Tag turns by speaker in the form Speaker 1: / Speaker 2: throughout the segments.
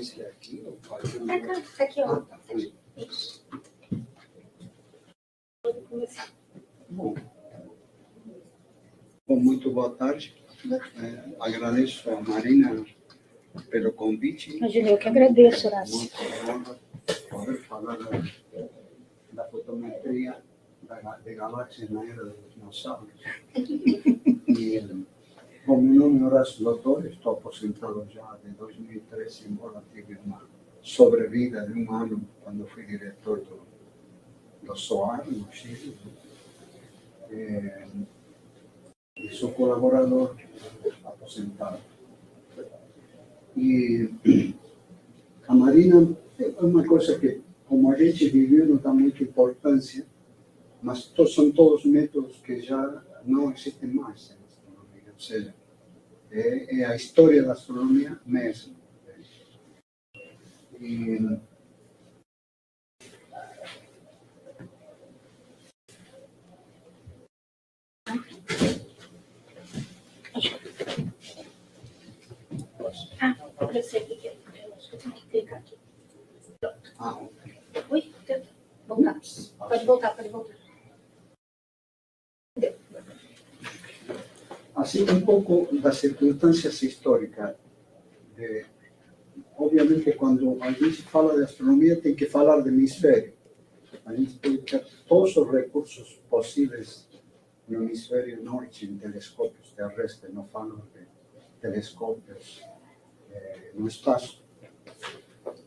Speaker 1: Esse aqui, ou faz um...
Speaker 2: Tá aqui, ó.
Speaker 1: tá.
Speaker 2: Isso. Pode começar.
Speaker 1: Bom, muito boa tarde. Agradeço a Marina pelo convite.
Speaker 2: Imagina, eu que agradeço, Horácio.
Speaker 1: Muito honra poder falar da fotometria de galáxias na era dos dinossauros. Bom, meu nome é Horácio Doutor, estou aposentado já de 2013, embora tive uma sobrevida de um ano quando fui diretor do SOAR, no Chile. E sou colaborador aposentado. E a Marina é uma coisa que, como a gente viveu, não dá muita importância, mas são todos métodos que já não existem mais em astronomia, ou seja, é a história da astronomia mesmo. E
Speaker 2: Eu sei o que é. Eu acho que eu tenho que clicar aqui. Pronto. Ui, voltar. Pode voltar, pode voltar. Deu.
Speaker 1: assim, um pouco das circunstâncias históricas. Obviamente, quando a gente fala de astronomia, tem que falar do hemisfério. A gente tem que ter todos os recursos possíveis no hemisfério norte em telescópios terrestres, não falo de telescópios no espaço.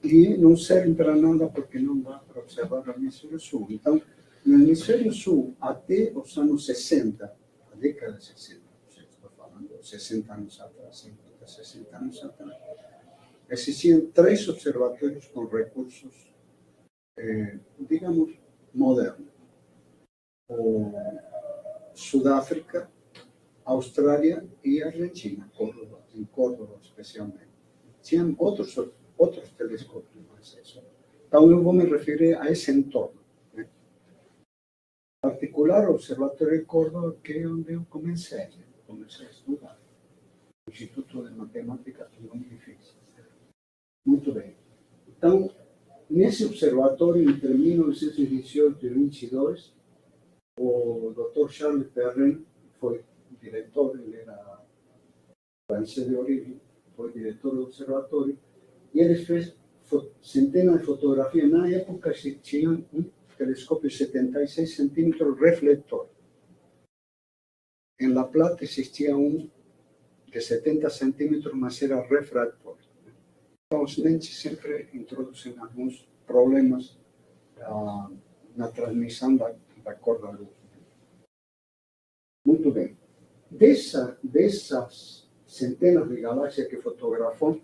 Speaker 1: E não serve para nada porque não dá para observar o hemisfério sul. Então, no hemisfério sul, até os anos 60, a década de 60, estou falando, 60 anos atrás, 50, 60 anos atrás, existiam 3 observatórios com recursos, digamos, modernos. O Sudáfrica, Austrália e Argentina, em Córdoba especialmente. Tinham outros telescópios, mas isso. Então, eu vou me referir a esse entorno. Né? Em particular, o Observatório de Córdoba, que é onde eu comecei a estudar. O Instituto de Matemática é muito difícil. Muito bem. Então, nesse observatório, entre 1918 e 1922, o Dr. Charles Perrin foi diretor, ele era francês de origem, foi diretor do observatório, e ele fez centenas de fotografias. Na época existia um telescópio de 76 centímetros refletor. Em La Plata existia um de 70 centímetros, mas era refrator. Então, os lentes sempre introduzem alguns problemas na transmissão da cor da luz. Muito bem. Dessas centenas de galáxias que fotografou,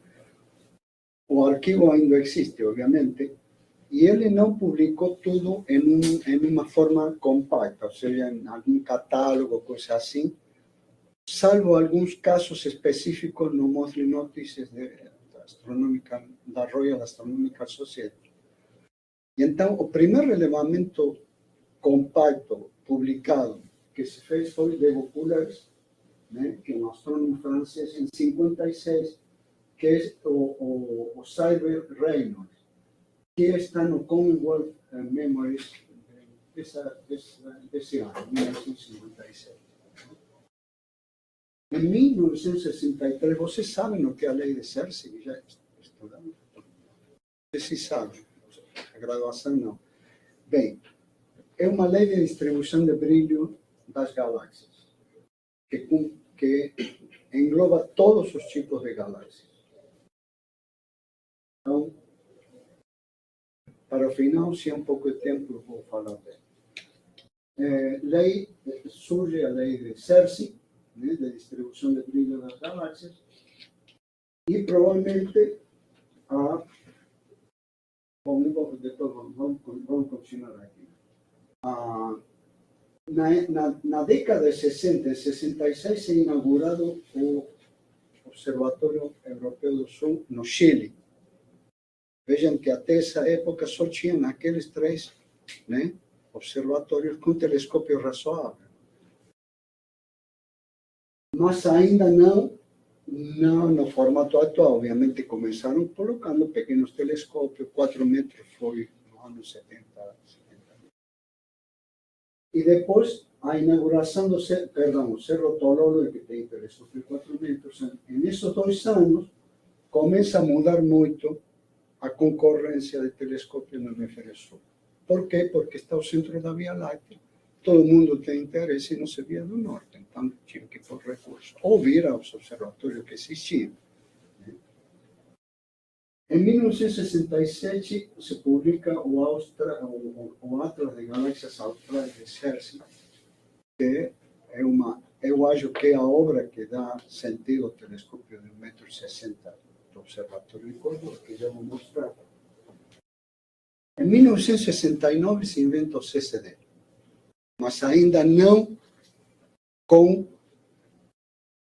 Speaker 1: o arquivo ainda existe, obviamente, e ele não publicou tudo em uma forma compacta, ou seja, em algum catálogo, coisa assim, salvo alguns casos específicos no Monthly Notices da Royal Astronomical Society. E então, o primeiro relevamento compacto publicado que se fez foi de Vauquelin, né, que é um astrônomo francês, em 56, que é o Cyber Reynolds, que está no Commonwealth Memories desse ano, 1956. Em 1963, vocês sabem o que é a lei de Cersei? Já estudamos? Vocês sabem, a graduação não. Bem, é uma lei de distribuição de brilho das galáxias, que engloba todos os tipos de galáxias. Então, para o final, se há um pouco de tempo, eu vou falar dela. Surge a lei de Cersei, né, de distribuição de brilho das galáxias, e provavelmente depois vamos continuar aqui. Na década de 60 e 66 se inaugurado o Observatório Europeu do Sul no Chile. Vejam que até essa época só tinham aqueles 3, né, observatórios com telescópio razoável. Mas ainda não Não no formato atual, obviamente começaram colocando pequenos telescópios, 4 metros foi no ano 70. E depois a inauguração do Cerro Tololo, que tem telescópio de 4 metros, nesses 2 anos começa a mudar muito a concorrência de telescópios no hemisfério sul. Por quê? Porque está ao centro da Via Láctea, todo mundo tem interesse e não se via do norte, então tinha que pôr recursos, ou vir aos observatórios que existiam. Em 1967 se publica o Atlas de Galáxias Austrais de Xerxes, que eu acho que é a obra que dá sentido ao telescópio de 1,60 m do Observatório de Córdoba, que já vou mostrar. Em 1969 se inventa o CCD, mas ainda não com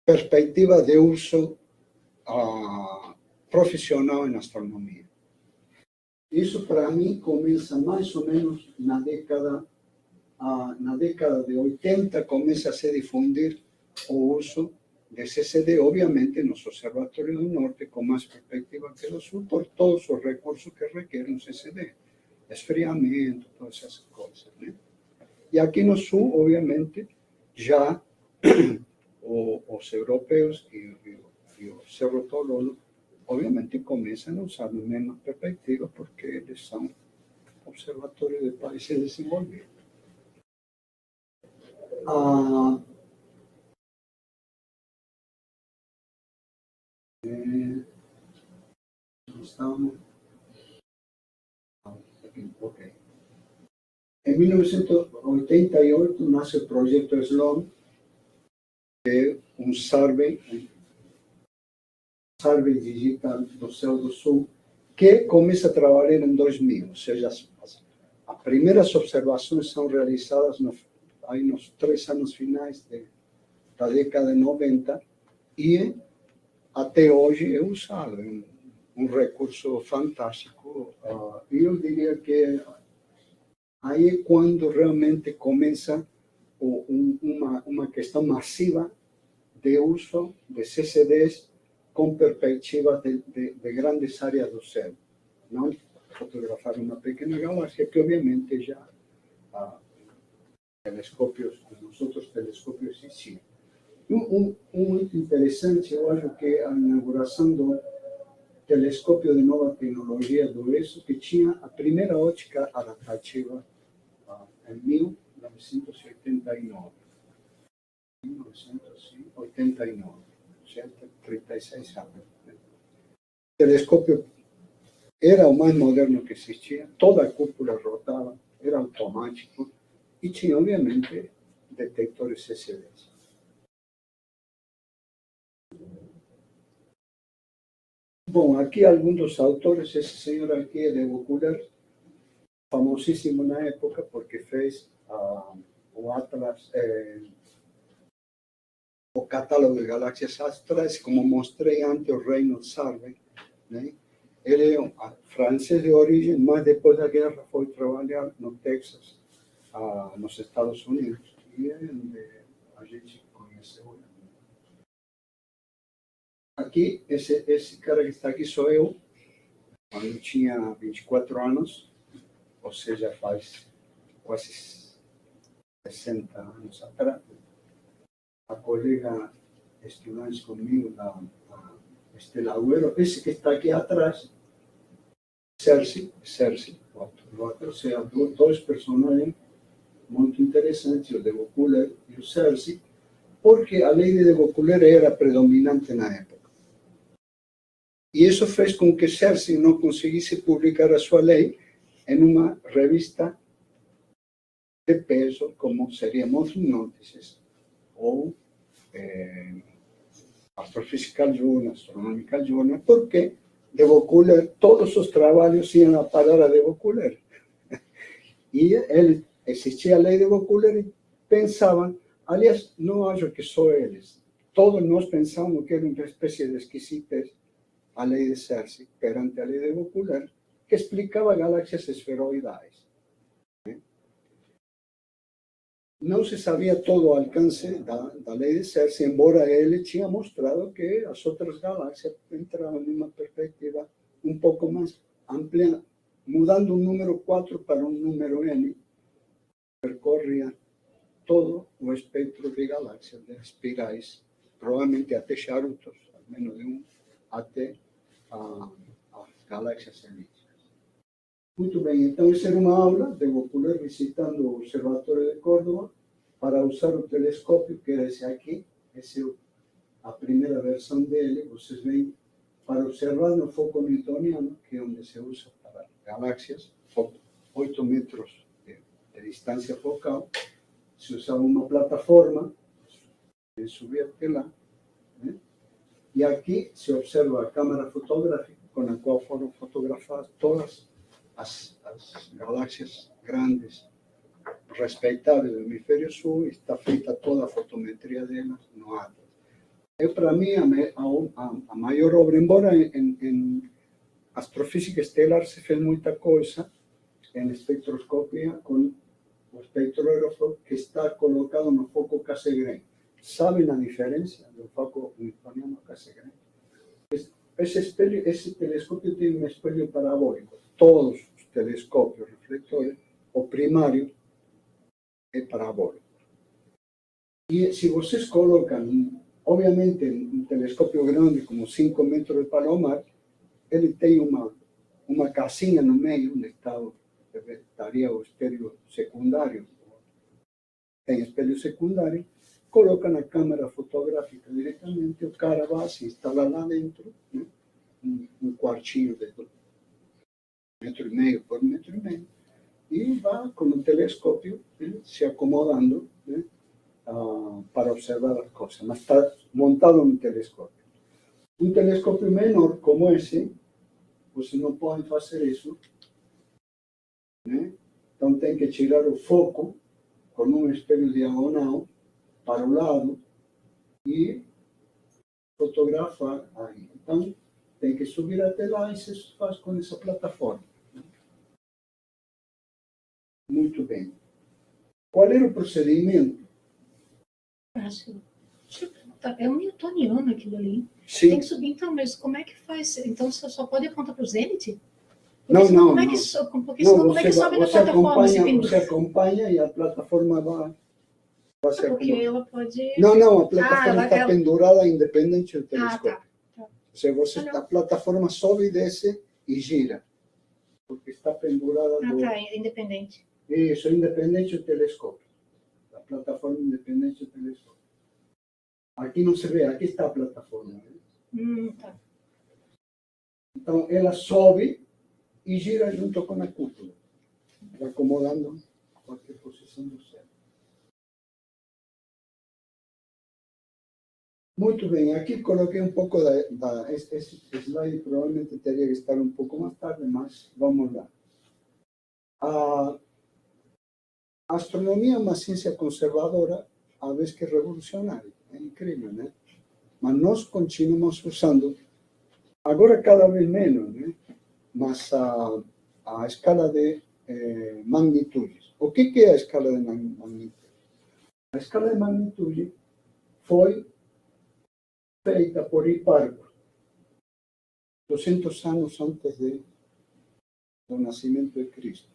Speaker 1: perspectiva de uso profissional em astronomia. Isso, para mim, começa mais ou menos na década de 80, começa a se difundir o uso de CCD, obviamente, nos observatórios do norte, com mais perspectiva que do sul, por todos os recursos que requer um CCD, esfriamento, todas essas coisas, né? E aqui no sul, obviamente, já os europeus e o Cerro Tololo, obviamente, começam a usar a mesma perspectiva, porque eles são observatórios de países desenvolvidos. Estamos. Ok. Em 1988 nasce o projeto SLOM, que é um survey digital do Céu do Sul, que começa a trabalhar em 2000, ou seja, as primeiras observações são realizadas aí nos 3 anos finais da década de 90 e até hoje é usado, é um recurso fantástico. E eu diria que aí é quando realmente começa uma questão massiva de uso de CCDs com perspectiva de grandes áreas do céu, não fotografar uma pequena galáxia, que obviamente já os outros telescópios existiam. Muito interessante, eu acho que a inauguração do telescópio de nova tecnologia do ESO, que tinha a primeira ótica adaptativa em 1989. 1989, certo? 36 anos. O telescópio era o mais moderno que existia, toda a cúpula rotava, era automático e tinha, obviamente, detectores CCDs. Bom, aqui alguns dos autores, esse senhor aqui é de Vaucouleurs, famosíssimo na época porque fez o Atlas, o catálogo de galáxias astrais, como mostrei antes, o Reynolds Survey, né? Ele é francês de origem, mas depois da guerra foi trabalhar no Texas, nos Estados Unidos, e é onde a gente conheceu. Aqui, esse cara que está aqui sou eu, quando eu tinha 24 anos, ou seja, faz quase 60 anos atrás. A colega estudante comigo, a Estela Agüero, esse que está aqui atrás, Xerxes, o outro, ou seja, dois personagens muito interessantes, o de Vaucouleurs e o Xerxes, porque a lei de Vaucouleurs era predominante na época. E isso fez com que Xerxes não conseguisse publicar a sua lei em uma revista de peso, como seria Monthly Notices, ou Astrophysical Journal, Astronomical Journal, porque de Vaucouleurs, todos os trabalhos iam a parar a de Vaucouleurs. E existia a lei de Vaucouleurs e pensavam, aliás, não acho que só eles, todos nós pensamos que era uma espécie de esquisitez a lei de Xerxes perante a lei de Vaucouleurs, que explicava galáxias esferoidais. não se sabia todo o alcance da lei de Ceres, embora ele tinha mostrado que as outras galáxias entravam em uma perspectiva um pouco mais ampla, mudando o número 4 para um número N, percorria todo o espectro de galáxias, de espirais, provavelmente até charutos, al menos de um, até as galáxias elípticas. Muito bem, então essa era uma aula de Vaucouleurs visitando o Observatório de Córdoba para usar o telescópio, que era esse aqui, essa é a primeira versão dele, vocês veem, para observar no foco newtoniano, que é onde se usa para galáxias, 8 metros de distância focal, se usava uma plataforma, se subia até lá, né? E aqui se observa a câmara fotográfica com a qual foram fotografadas todas as galáxias grandes, respeitáveis do hemisfério sul, está feita toda a fotometria delas no Atlas. Para mim, a maior obra, embora em astrofísica estelar se fez muita coisa, em espectroscopia com o espectrógrafo que está colocado no foco Cassegrain. Sabem a diferença do foco newtoniano Cassegrain? Esse telescópio tem um espelho parabólico. Todos os telescópios refletores, o primário é parabólico. E se vocês colocam, obviamente, um telescópio grande, como 5 metros de Palomar, ele tem uma casinha no meio, onde estaria o espelho secundário. Tem espelho secundário, coloca na câmera fotográfica diretamente, o cara vai se instalar lá dentro, né? Um quartinho de 1,5 metros por 1,5 metros, e vai com o telescópio, né, se acomodando, né, para observar as coisas, mas está montado no telescópio. Um telescópio menor como esse, você não pode fazer isso, né? Então tem que tirar o foco com um espelho diagonal para o lado e fotografar aí. Então tem que subir até lá e se faz com essa plataforma. Muito bem. Qual era o procedimento?
Speaker 2: Deixa eu perguntar, é um newtoniano aquilo ali.
Speaker 1: Sim.
Speaker 2: Tem que subir, então, mas como é que faz? Então você só pode apontar para o zênite?
Speaker 1: Não, não,
Speaker 2: como é
Speaker 1: não.
Speaker 2: que, porque senão como é que sobe da plataforma?
Speaker 1: Você acompanha e a plataforma vai ser
Speaker 2: porque ela pode...
Speaker 1: Não, a plataforma está pendurada independente do telescópio.
Speaker 2: Tá.
Speaker 1: A plataforma sobe e desce e gira, porque está pendurada
Speaker 2: é independente.
Speaker 1: Isso, independente do telescópio. A plataforma independente do telescópio. Aqui não se vê, aqui está a plataforma.
Speaker 2: Tá.
Speaker 1: Então, ela sobe e gira junto com a cúpula, acomodando qualquer posição do céu. Muito bem, aqui coloquei um pouco esse slide provavelmente teria que estar um pouco mais tarde, mas vamos lá. A astronomia é uma ciência conservadora, a vez que revolucionária. É incrível, né? Mas nós continuamos usando, agora cada vez menos, né? Mas a escala de magnitudes. O que é a escala de magnitude? A escala de magnitude foi feita por Hiparco 200 anos antes do nascimento de Cristo,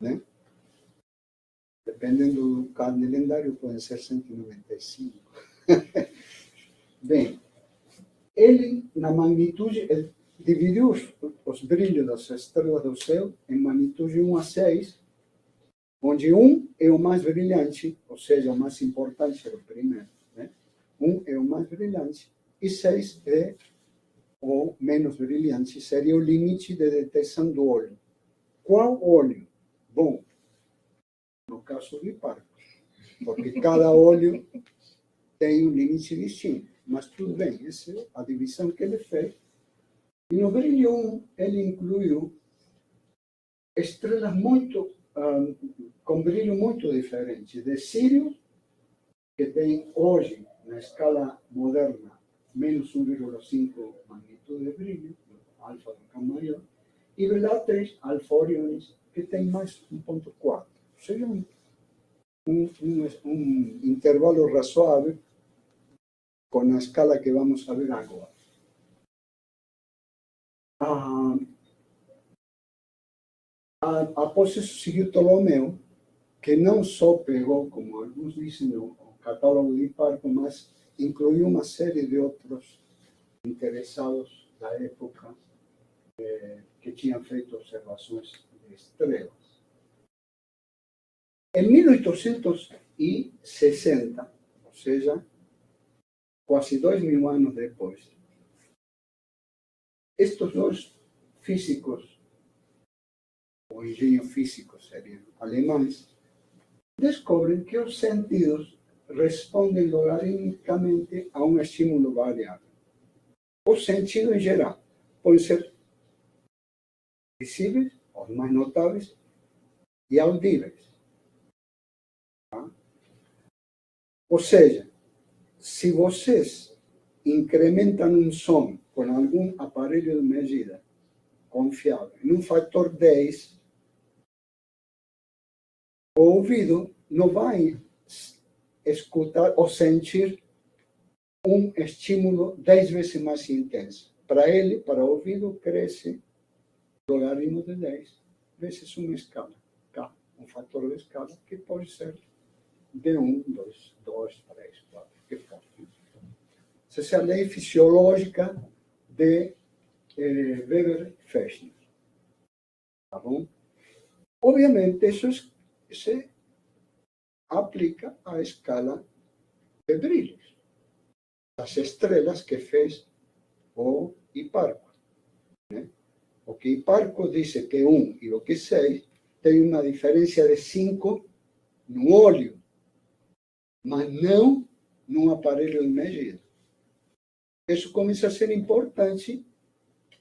Speaker 1: né? Dependendo do calendário, podem ser 195. Bem, ele, na magnitude, ele dividiu os brilhos das estrelas do céu em magnitude 1 a 6, onde 1 é o mais brilhante, ou seja, o mais importante, é o primeiro, né? 1 é o mais brilhante e 6 é o menos brilhante, seria o limite de detecção do olho. Qual olho? Bom, no caso do Hiparco, porque cada olho tem um limite distinto, mas tudo bem, essa é a divisão que ele fez. E no brilho 1, ele incluiu estrelas com brilho muito diferente, de Sírio, que tem hoje, na escala moderna, menos 1,5 magnitude de brilho, alfa do Cão maior, e Bellatrix, Alfa Orionis, que tem mais 1,4. Ou seja, un intervalo razoável com a escala que vamos a ver agora. Após isso seguiu Ptolomeu, que não só pegou, como alguns dizem, o catálogo de Hiparco, mas incluiu uma série de outros interessados da época que tinham feito observações de estrelas. Em 1860, ou seja, quase 2000 anos depois, estes dois físicos, ou engenhos físicos seriam alemães, descobrem que os sentidos respondem logaritmicamente a um estímulo variável. Os sentidos, em geral, podem ser visíveis, os mais notáveis, e audíveis. Tá? Ou seja, se vocês incrementam um som com algum aparelho de medida confiável em um fator 10, o ouvido não vai escutar ou sentir um estímulo 10 vezes mais intenso. Para ele, para o ouvido, cresce logaritmo de 10 vezes uma escala, K, um fator de escala que pode ser de 1, 2, 3, 4, que for. Essa é a lei fisiológica de Weber-Fechner. Tá bom? Obviamente, isso se aplica à escala de brilhos, das estrelas que fez o Hiparco. Né? O que Hiparco diz que 1 e o que 6 tem uma diferença de 5 no olho, mas não num aparelho de medida. Isso começa a ser importante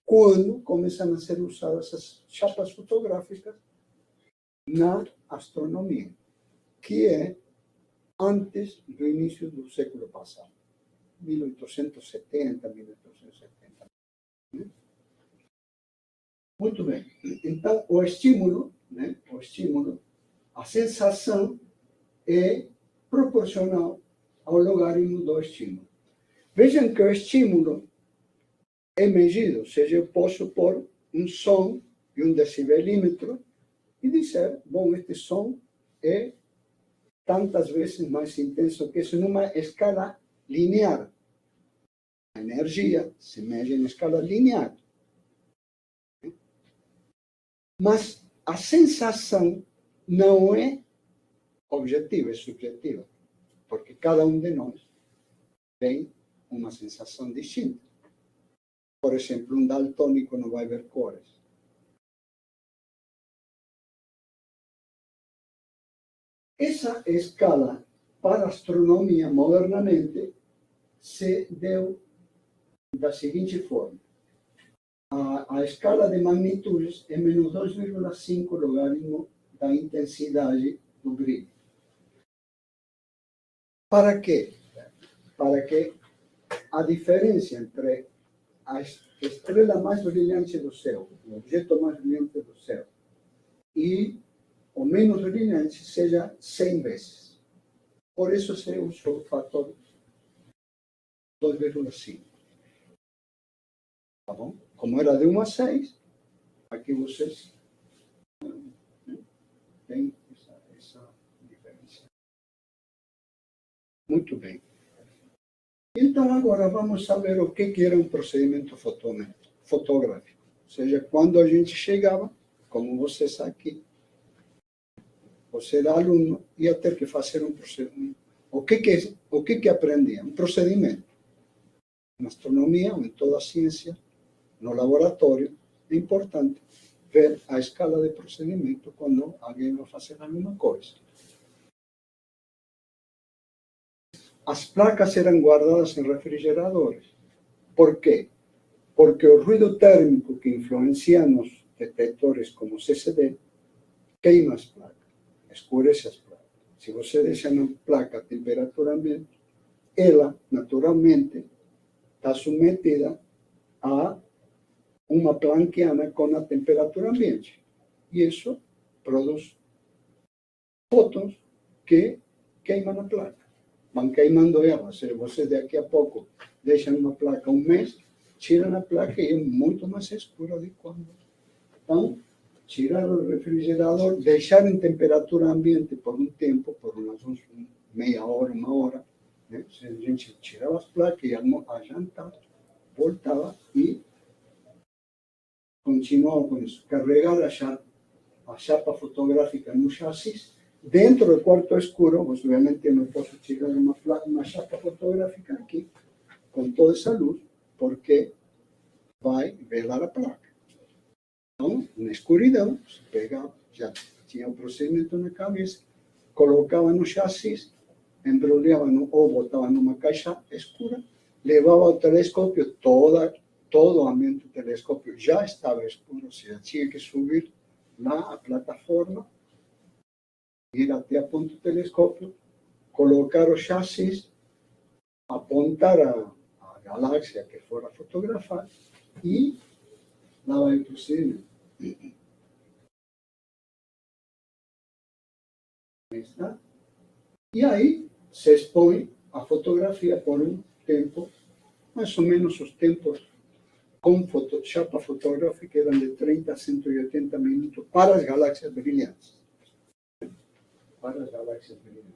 Speaker 1: quando começam a ser usadas as chapas fotográficas na astronomia, que é antes do início do século passado, 1870, 1870. Né? Muito bem. Então, o estímulo, a sensação é proporcional ao logaritmo do estímulo. Vejam que o estímulo é medido, ou seja, eu posso pôr um som e um decibelímetro e dizer, bom, este som é tantas vezes mais intenso que isso numa escala linear. A energia se mede em escala linear. Mas a sensação não é objetiva, é subjetiva, porque cada um de nós tem uma sensação distinta. Por exemplo, um daltônico não vai ver cores. Essa escala para a astronomia, modernamente, se deu da seguinte forma. A escala de magnitudes é menos 2,5 logaritmo da intensidade do brilho. Para quê? Para que a diferença entre a estrela mais brilhante do céu, o objeto mais brilhante do céu, e o menos brilhante seja 100 vezes. Por isso se usa o fator 2,5. Tá bom? Como era de 1 a 6, aqui vocês têm essa diferença. Muito bem. Então, agora vamos saber o que era um procedimento fotográfico. Ou seja, quando a gente chegava, como vocês aqui, você era aluno, ia ter que fazer um procedimento. O que aprendia? Um procedimento. Na astronomia, ou em toda a ciência, no laboratório, é importante ver a escala de procedimento quando alguém vai fazer alguma coisa. As placas eram guardadas em refrigeradores. Por quê? Porque o ruído térmico que influencia nos detectores como CCD queima as placas, escurece as placas. Se você deixa uma placa a temperatura ambiente, ela, naturalmente, está submetida a uma planckiana com a temperatura ambiente. E isso produz fótons que queimam a placa. Vão queimando ela. Se você daqui a pouco deixam uma placa um mês, tiram a placa e é muito mais escura de quando. Então, tirar o refrigerador, deixar em temperatura ambiente por um tempo, por umas meia hora, uma hora. Né? A gente tirava as placas e a janta voltava e continuava com isso. Carregar a chapa fotográfica no chassis. Dentro do quarto escuro, obviamente não posso tirar uma chapa fotográfica aqui, com toda essa luz, porque vai velar a placa. Então, na escuridão, se pegava, já tinha o procedimento na cabeça, colocava no chassis, embrulhava ou botava numa caixa escura, levava ao telescópio, todo o ambiente do telescópio já estava escuro, ou seja, tinha que subir lá a plataforma, ir até a ponta do telescópio, colocar o chassis, apontar a galáxia que fora fotografar e lá vai o procedimento. E aí se expõe a fotografia por um tempo, mais ou menos os tempos com chapa fotográfica eram de 30 a 180 minutos para as galáxias brilhantes. Para as galáxias brilhantes.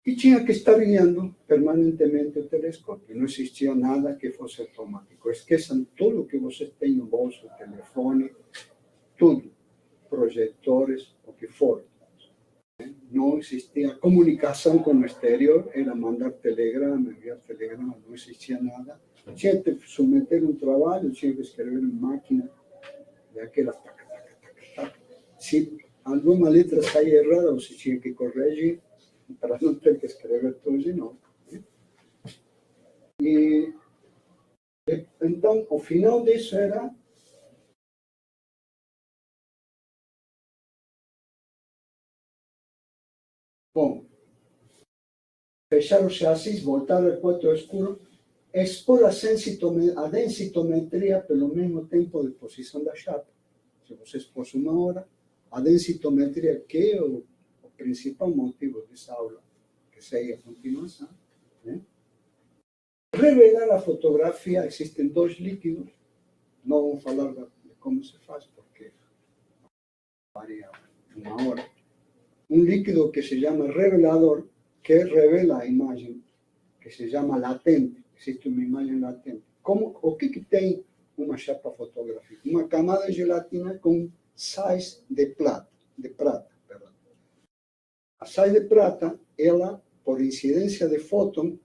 Speaker 1: E tinha que estar guiando permanentemente o telescópio. Não existia nada que fosse automático. Esqueçam tudo que vocês têm no bolso, telefone, tudo. Projetores, o que for. Não existia comunicação com o exterior, era mandar telegrama, enviar telegrama, não existia nada. Tinha que submeter um trabalho, tinha que escrever em máquina, daquelas tac, tac, tac, tac. Se alguma letra saía errada, você tinha que corrigir, para não ter que escrever tudo de novo. E então, o final disso era bom, fechar o chassis, voltar ao quarto escuro, expor a densitometria pelo mesmo tempo de posição da chapa. Se você expôs uma hora, a densitometria, que é o principal motivo dessa aula, que segue a continuação, né? Revelar a fotografia, existem dois líquidos, não vamos falar de como se faz, porque varia uma hora. Um líquido que se chama revelador, que revela a imagem, que se chama latente. Existe uma imagem latente. O que tem uma chapa fotográfica? Uma camada de gelatina com sais de prata. A sais de prata, ela, por incidência de fóton,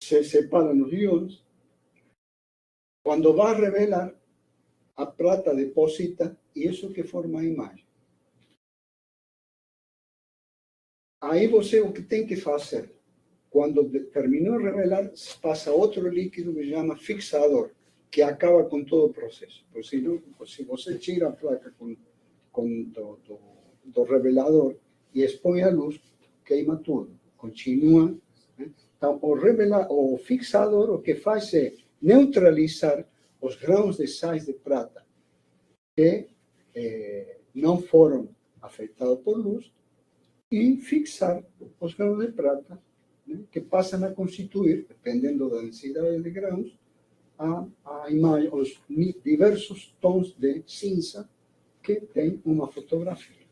Speaker 1: se separa nos íons. Quando vai revelar, a prata deposita e isso que forma a imagem. Aí você o que tem que fazer? Quando terminou de revelar, passa outro líquido que se chama fixador, que acaba com todo o processo. Porque se você tira a placa do revelador e expõe a luz, queima tudo. Continua. Né? Então, o fixador o que faz é neutralizar os grãos de sais de prata que não foram afetados por luz e fixar os grãos de prata, né, que passam a constituir, dependendo da densidade de grãos, a imagem, os diversos tons de cinza que tem uma fotografia.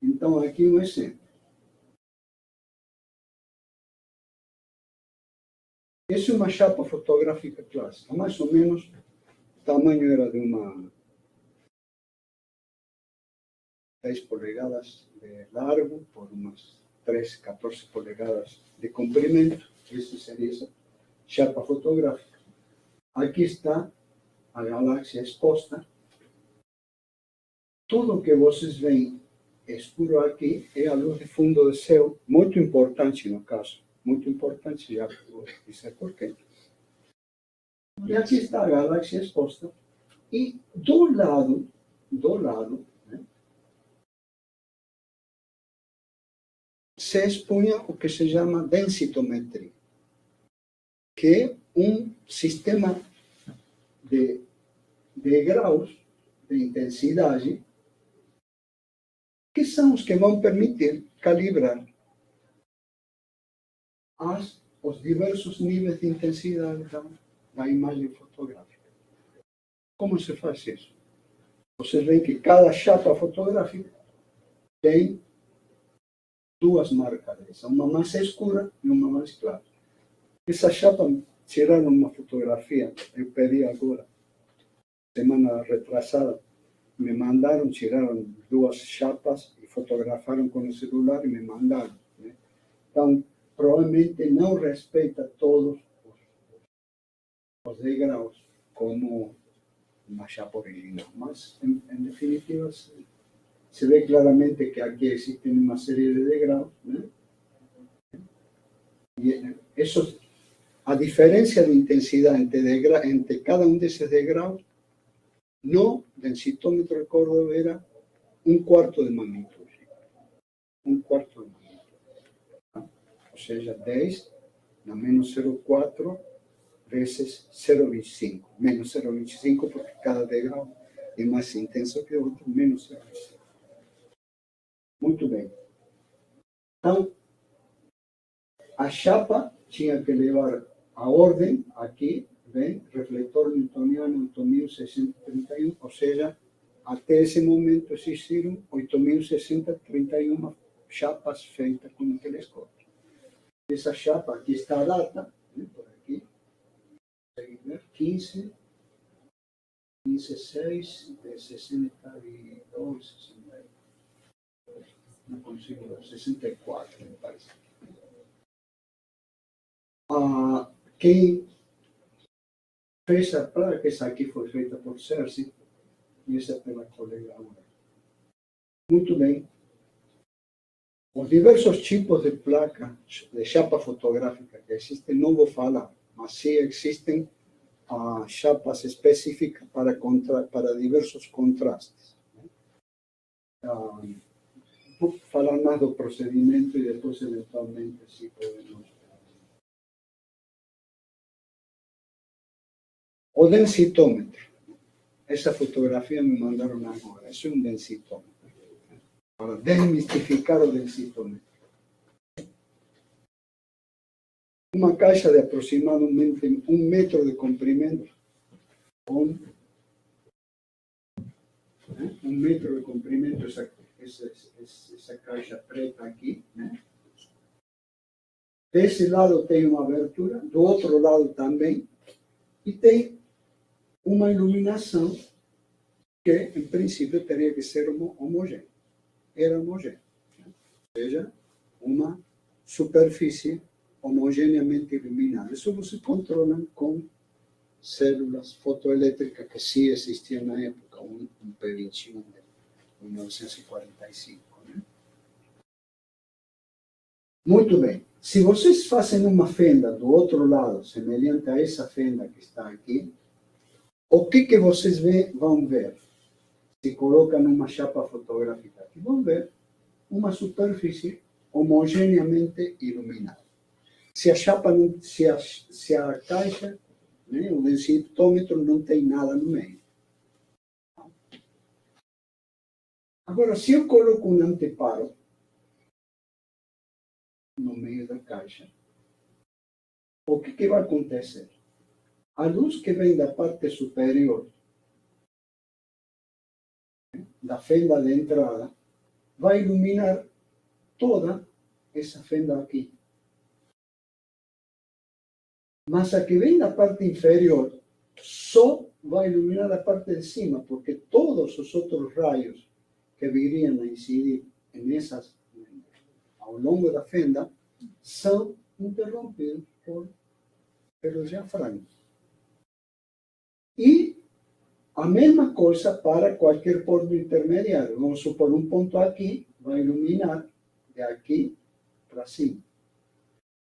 Speaker 1: Então, aqui um exemplo. Essa é uma chapa fotográfica clássica, mais ou menos, o tamanho era de uma 10 polegadas de largo por umas 13, 14 polegadas de comprimento. Essa seria essa chapa fotográfica. Aqui está a galáxia exposta. Tudo que vocês veem escuro aqui é a luz de fundo do céu, muito importante no caso. Muito importante, já vou dizer por quê. E aqui está a galáxia exposta. E do lado, né, se expunha o que se chama densitometria, que é um sistema de graus de intensidade que são os que vão permitir calibrar os diversos níveis de intensidade da imagem fotográfica. Como se faz isso? Vocês veem que cada chapa fotográfica tem duas marcas dessa, uma mais escura e uma mais clara. Essa chapa tiraram uma fotografia, eu pedi agora, semana retrasada, me mandaram, tiraram duas chapas e fotografaram com o celular e me mandaram. Né? Então, provavelmente não respeita todos os degraus como uma chapa original, mas, em definitiva, se ve claramente que aqui existe uma série de degraus, né? E eso, a diferença de intensidade entre cada um desses degraus, no densitómetro de Córdoba era 1/4 de magnitude. 1/4 de magnitude. Ou seja, 10 na menos 0,4 vezes 0,25. Menos 0,25 porque cada degrau é mais intenso que o outro, menos 0,25. Muito bem. Então, a chapa tinha que levar a ordem aqui, vem, refletor newtoniano 8631, ou seja, até esse momento existiram 8631 chapas feitas com o telescópio. Essa chapa, aqui está a data, né, por aqui, 15, 6 de 62, 62, não consigo ver, 64, me parece. Quem fez a placa, essa aqui foi feita por Cersei, e essa pela colega Aura. Muito bem. Os diversos tipos de placa, de chapa fotográfica que existem, não vou falar, mas sim existem chapas específicas para diversos contrastes. Vou falar mais do procedimento e depois, eventualmente, se podemos. O densitômetro. Essa fotografia me mandaram agora. Isso é um densitômetro. Para desmistificar o densitômetro. Uma caixa de aproximadamente 1 metro de comprimento, com 1 metro de comprimento, essa caixa preta aqui, né? Desse lado tem uma abertura, do outro lado também, e tem uma iluminação que, em princípio, teria que ser homogênea. Era homogênea. Ou seja, uma superfície homogeneamente iluminada. Isso você controla com células fotoelétricas que sim existiam na época, um P21 de 1945. Né? Muito bem. Se vocês fazem uma fenda do outro lado, semelhante a essa fenda que está aqui, o que vocês vão ver? Se colocam numa chapa fotográfica aqui, vão ver uma superfície homogeneamente iluminada. Se a chapa não, se a caixa, né, o densitômetro não tem nada no meio. Agora, se eu coloco um anteparo no meio da caixa, o que vai acontecer? A luz que vem da parte superior da fenda de entrada vai iluminar toda essa fenda aqui. Mas a que vem da parte inferior só vai iluminar a parte de cima, porque todos os outros raios que viriam a incidir ao longo da fenda são interrompidos pelos diafragmas. E a mesma coisa para qualquer ponto intermediário. Vamos supor, um ponto aqui vai iluminar de aqui para cima.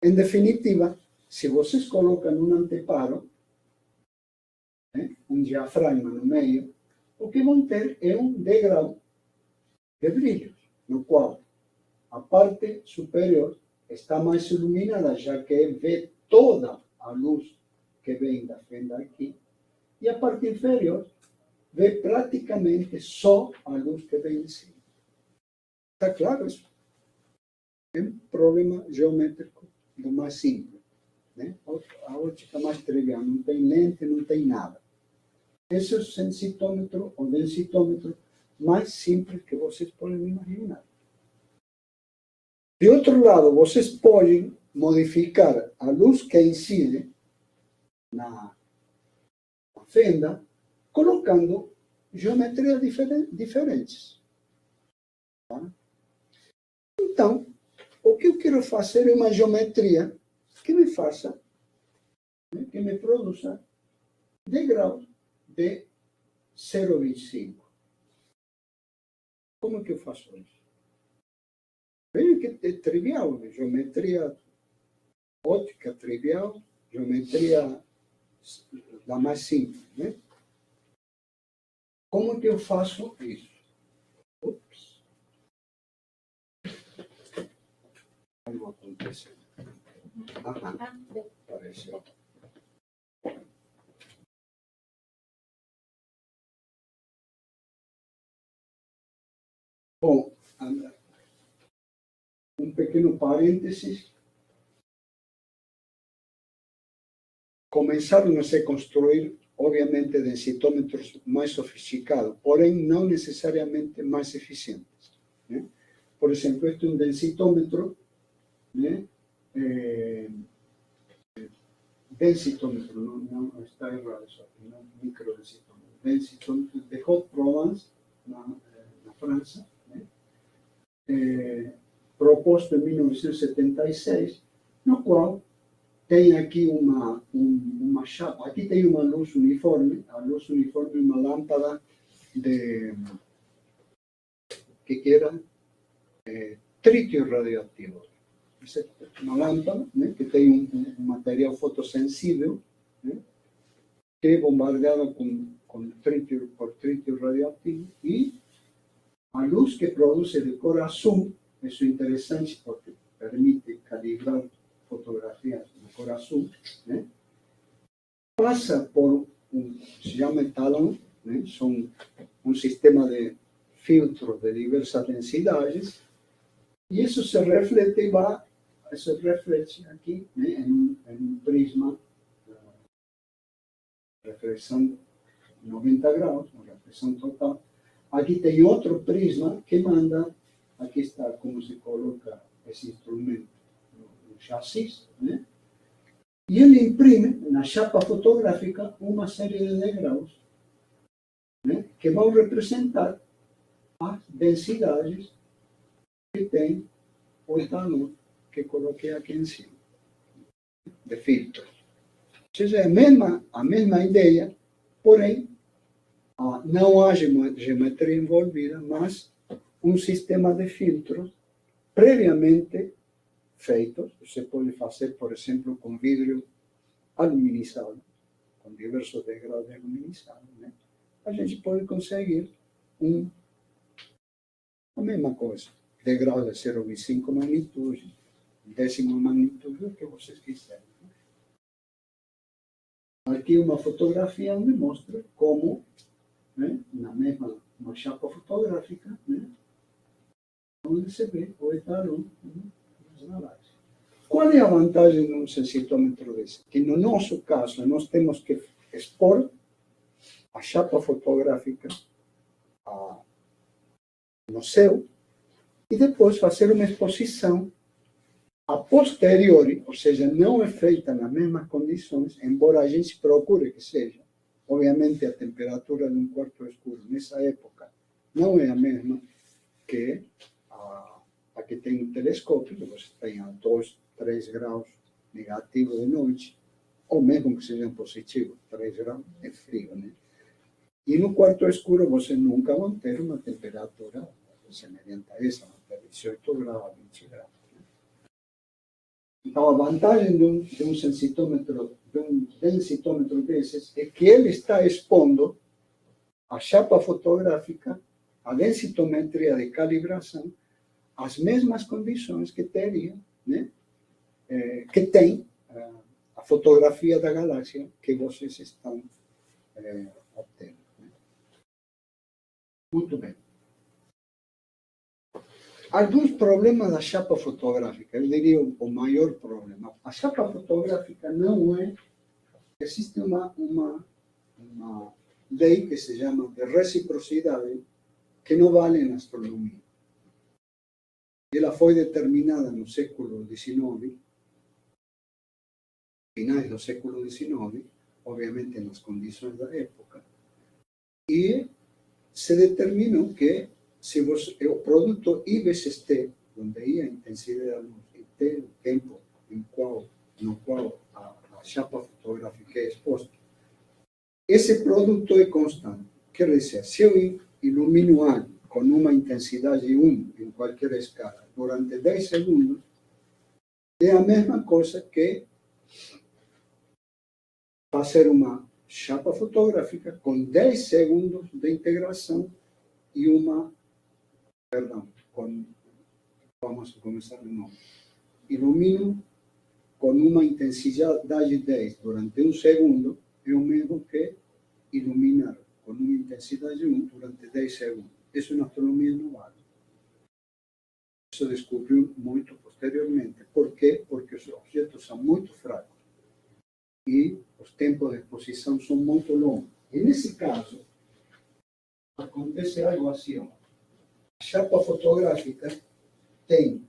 Speaker 1: Em definitiva, se vocês colocam um anteparo, né, um diafragma no meio, o que vão ter é um degrau de brilhos, no qual a parte superior está mais iluminada, já que vê toda a luz que vem da fenda aqui, e a parte inferior vê praticamente só a luz que vem de cima. Está claro isso? É um problema geométrico do mais simples. Né? A ótica mais trivial, não tem lente, não tem nada. Esse é o sensitômetro ou densitômetro mais simples que vocês podem imaginar. De outro lado, vocês podem modificar a luz que incide na fenda, colocando geometrias diferentes. Tá? Então, o que eu quero fazer é uma geometria que me faça, né, que me produza degraus de 0,25. Como que eu faço isso? Veja que é trivial, geometria ótica trivial, geometria da mais simples, né? Como que eu faço isso? Ups. Algo aconteceu. Aham, apareceu. Bom, um pequeno parênteses. Começaram a se construir, obviamente, densitômetros mais sofisticados, porém não necessariamente mais eficientes. Né? Por exemplo, este é um densitômetro, né? Densitômetro, não está errado isso aqui, não microdensitômetro. Densitômetro de Haute-Provence, na França, né? Proposto em 1976, no qual tem aqui uma chapa. Aqui tem uma luz uniforme. A luz uniforme é uma lâmpada que era trítio radioativo. Essa é uma lâmpada, né, que tem um material fotossensível, né, que é bombardeado por trítio radioativo, e a luz que produz de cor azul, isso é interessante porque permite calibrar fotografias de cor azul, né? Passa por se chama talão, né? São um sistema de filtros de diversas densidades, e isso se reflete aqui, né? em um prisma, reflexão 90 graus, uma reflexão total. Aqui tem outro prisma que manda, aqui está como se coloca esse instrumento no chassi, né? E ele imprime na chapa fotográfica uma série de degraus, né, que vão representar as densidades que tem o etanol que coloquei aqui em cima, de filtro. Ou seja, é a mesma ideia, porém, não há geometria envolvida, mas um sistema de filtros previamente feitos. Você pode fazer, por exemplo, com vidro aluminizado, com diversos degraus de aluminizado, né? A gente pode conseguir a mesma coisa. Degrau de 0,5 magnitude, décima magnitude, o que vocês quiserem. Aqui uma fotografia onde mostra como, né, na mesma uma chapa fotográfica, né, onde se vê o etanol nas galáxias. Qual é a vantagem de um sensitômetro desse? Que no nosso caso, nós temos que expor a chapa fotográfica no céu e depois fazer uma exposição a posteriori, ou seja, não é feita nas mesmas condições, embora a gente procure que seja. Obviamente, a temperatura de um quarto escuro nessa época não é a mesma que a que tem um telescópio, que você tem a 2, 3 graus negativo de noite, ou mesmo que seja positivo, 3 graus é frio, né? E no quarto escuro você nunca vai ter uma temperatura semelhante a essa, 18 graus, 20 graus. Então, a vantagem de um sensitômetro, de um densitômetro desses, é que ele está expondo a chapa fotográfica, a densitometria de calibração, as mesmas condições que teria, né? Que tem a fotografia da galáxia que vocês estão obtendo. Né? Muito bem. alguns problemas da chapa fotográfica, eu diria o maior problema. A chapa fotográfica não é... Existe uma lei que se chama de reciprocidade, que não vale na astronomia. Ela foi determinada no século XIX, finais do século XIX, obviamente nas condições da época, e se determinou que se você, o produto I vezes T, onde I a intensidade da luz e T o tempo no qual a chapa fotográfica é exposta, esse produto é constante. Quer dizer, se eu ilumino algo com uma intensidade 1 em qualquer escala durante 10 segundos, é a mesma coisa que fazer uma chapa fotográfica com 10 segundos de integração e vamos começar de novo. Ilumino com uma intensidade 10 durante 1 segundo, é o mesmo que iluminar com uma intensidade 1 durante 10 segundos. Isso na astronomia não vale. Isso descobriu muito posteriormente. Por quê? Porque os objetos são muito fracos e os tempos de exposição são muito longos. E nesse caso, acontece algo assim. A chapa fotográfica tem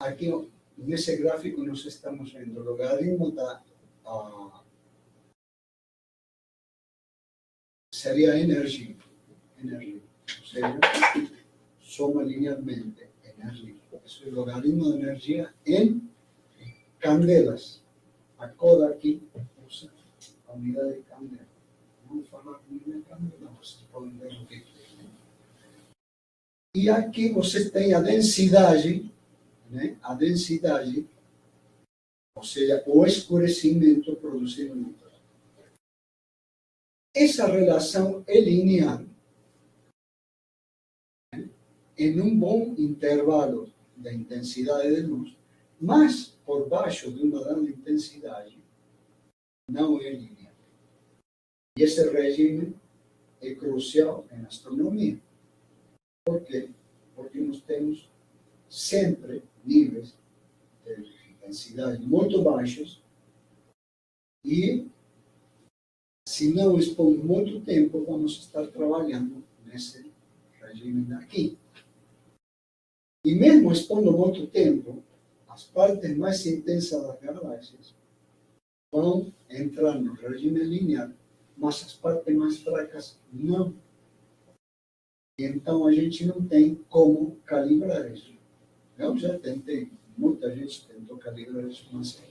Speaker 1: aqui nesse gráfico nós estamos vendo o logaritmo seria energia. Ou seja, soma linearmente energia. Isso é o logaritmo de energia em candelas. A coda aqui usa a unidade de candela. Vamos falar de unidade de candela, vocês podem ver o que é. E aqui você tem a densidade, né? A densidade, ou seja, o escurecimento produzido no luz. Essa relação é linear, né? Em um bom intervalo de intensidade de luz, mas por baixo de uma dada intensidade, não é linear. E esse regime é crucial em astronomia. Por quê? Porque nós temos sempre níveis de intensidade muito baixos e, se não expomos muito tempo, vamos estar trabalhando nesse regime daqui. E mesmo expondo muito tempo, as partes mais intensas das galáxias vão entrar no regime linear, mas as partes mais fracas não. E então a gente não tem como calibrar isso. Eu já tentei, muita gente tentou calibrar isso, mas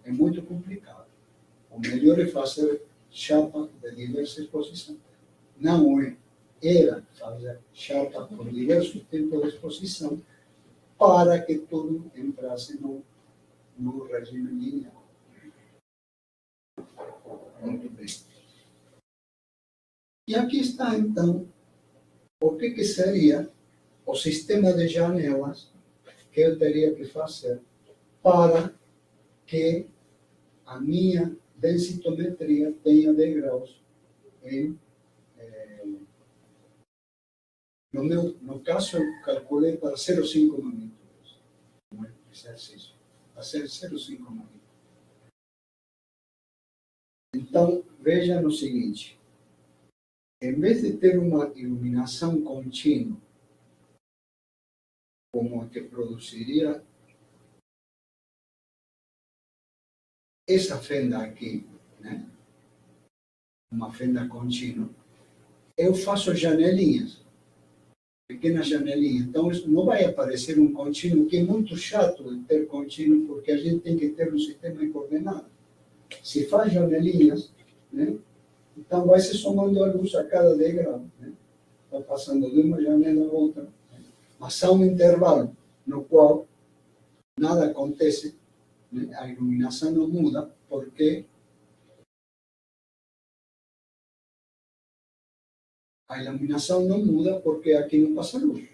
Speaker 1: é muito complicado. O melhor é fazer chapa de diversa exposição. Não era fazer chapa por diversos tempos de exposição para que tudo entrasse no regime linear. Muito bem. E aqui está, então, o que seria o sistema de janelas que eu teria que fazer para que a minha densitometria tenha degraus no caso, eu calculei para 0,5 magnitudes, como exercício, para ser 0,5 magnitudes. Então, veja no seguinte, em vez de ter uma iluminação contínua, como a que produziria essa fenda aqui, né? Uma fenda contínua, eu faço janelinhas, pequenas janelinhas. Então, não vai aparecer um contínuo, que é muito chato de ter contínuo, porque a gente tem que ter um sistema de coordenadas. Se faz janelinhas, né? Então vai se somando a luz a cada degrau, né? Vai passando de uma janela a outra, né? Mas há um intervalo no qual nada acontece, né? A iluminação não muda, porque aqui não passa luz.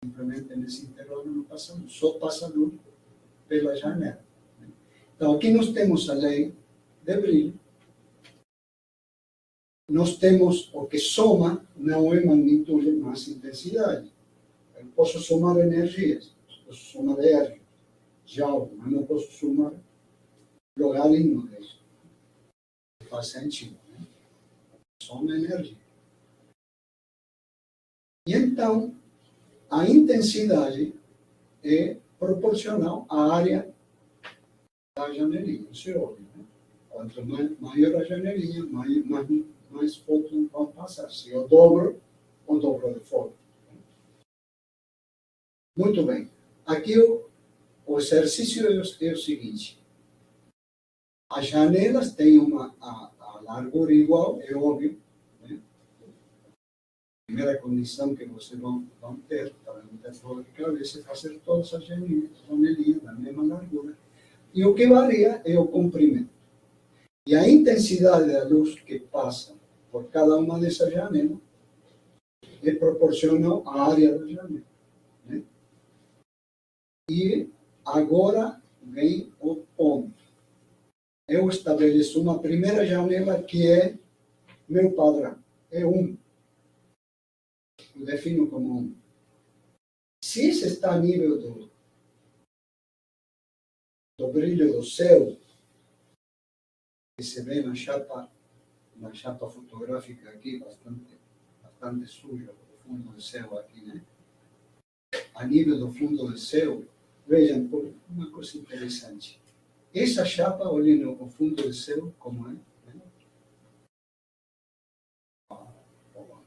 Speaker 1: Simplesmente nesse intervalo não passa luz, só passa luz pela janela. Então aqui nós temos a lei de brilho, nós temos o que soma, não é magnitude, mas intensidade. Eu posso somar energias, posso somar R, joule, mas não posso somar logaritmo disso. Faz sentido, né? Soma energia. E então, a intensidade é proporcional à área da janelinha, isso é óbvio, né? Quanto maior a janelinha, mais fótons vão passar. Se eu dobro, o dobro de fótons. Muito bem. Aqui o exercício é o seguinte. As janelas têm a largura igual, é óbvio. Né? A primeira condição que vocês vão ter para não ter dor de cabeça é fazer todas as janelinhas da mesma largura. E o que varia é o comprimento. E a intensidade da luz que passa por cada uma dessas janelas é proporcional à área da janela. Né? E agora vem o ponto. Eu estabeleço uma primeira janela que é meu padrão. É 1. Eu defino como 1. Se isso está a nível do brilho do céu, que se vê na chapa fotográfica aqui, bastante suja, o fundo do céu aqui, né? A nível do fundo do céu, vejam uma coisa interessante. Essa chapa, olhem no fundo do céu, como é. Né?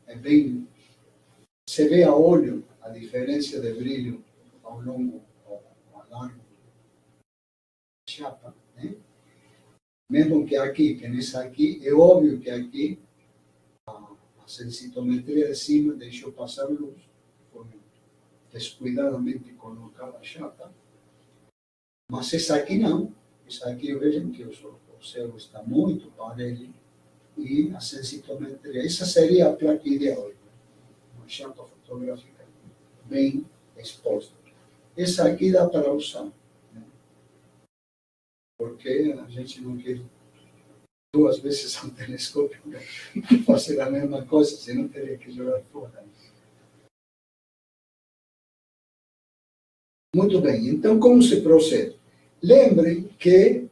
Speaker 1: É bem. Se vê a olho a diferença de brilho ao longo ou ao largo da chapa, né? Mesmo que aqui, que nessa aqui, é óbvio que aqui a sensitometria de cima deixou passar luz, foi descuidadamente colocada a chapa, mas essa aqui não. Essa aqui vejam que o céu está muito parelho e a sensitometria, essa seria a placa ideal, uma chapa fotográfica bem exposta. Essa aqui dá para usar, né? Porque a gente não quer 2 vezes um telescópio para fazer a mesma coisa, senão teria que jogar fora. Muito bem, então como se procede? Lembrem que,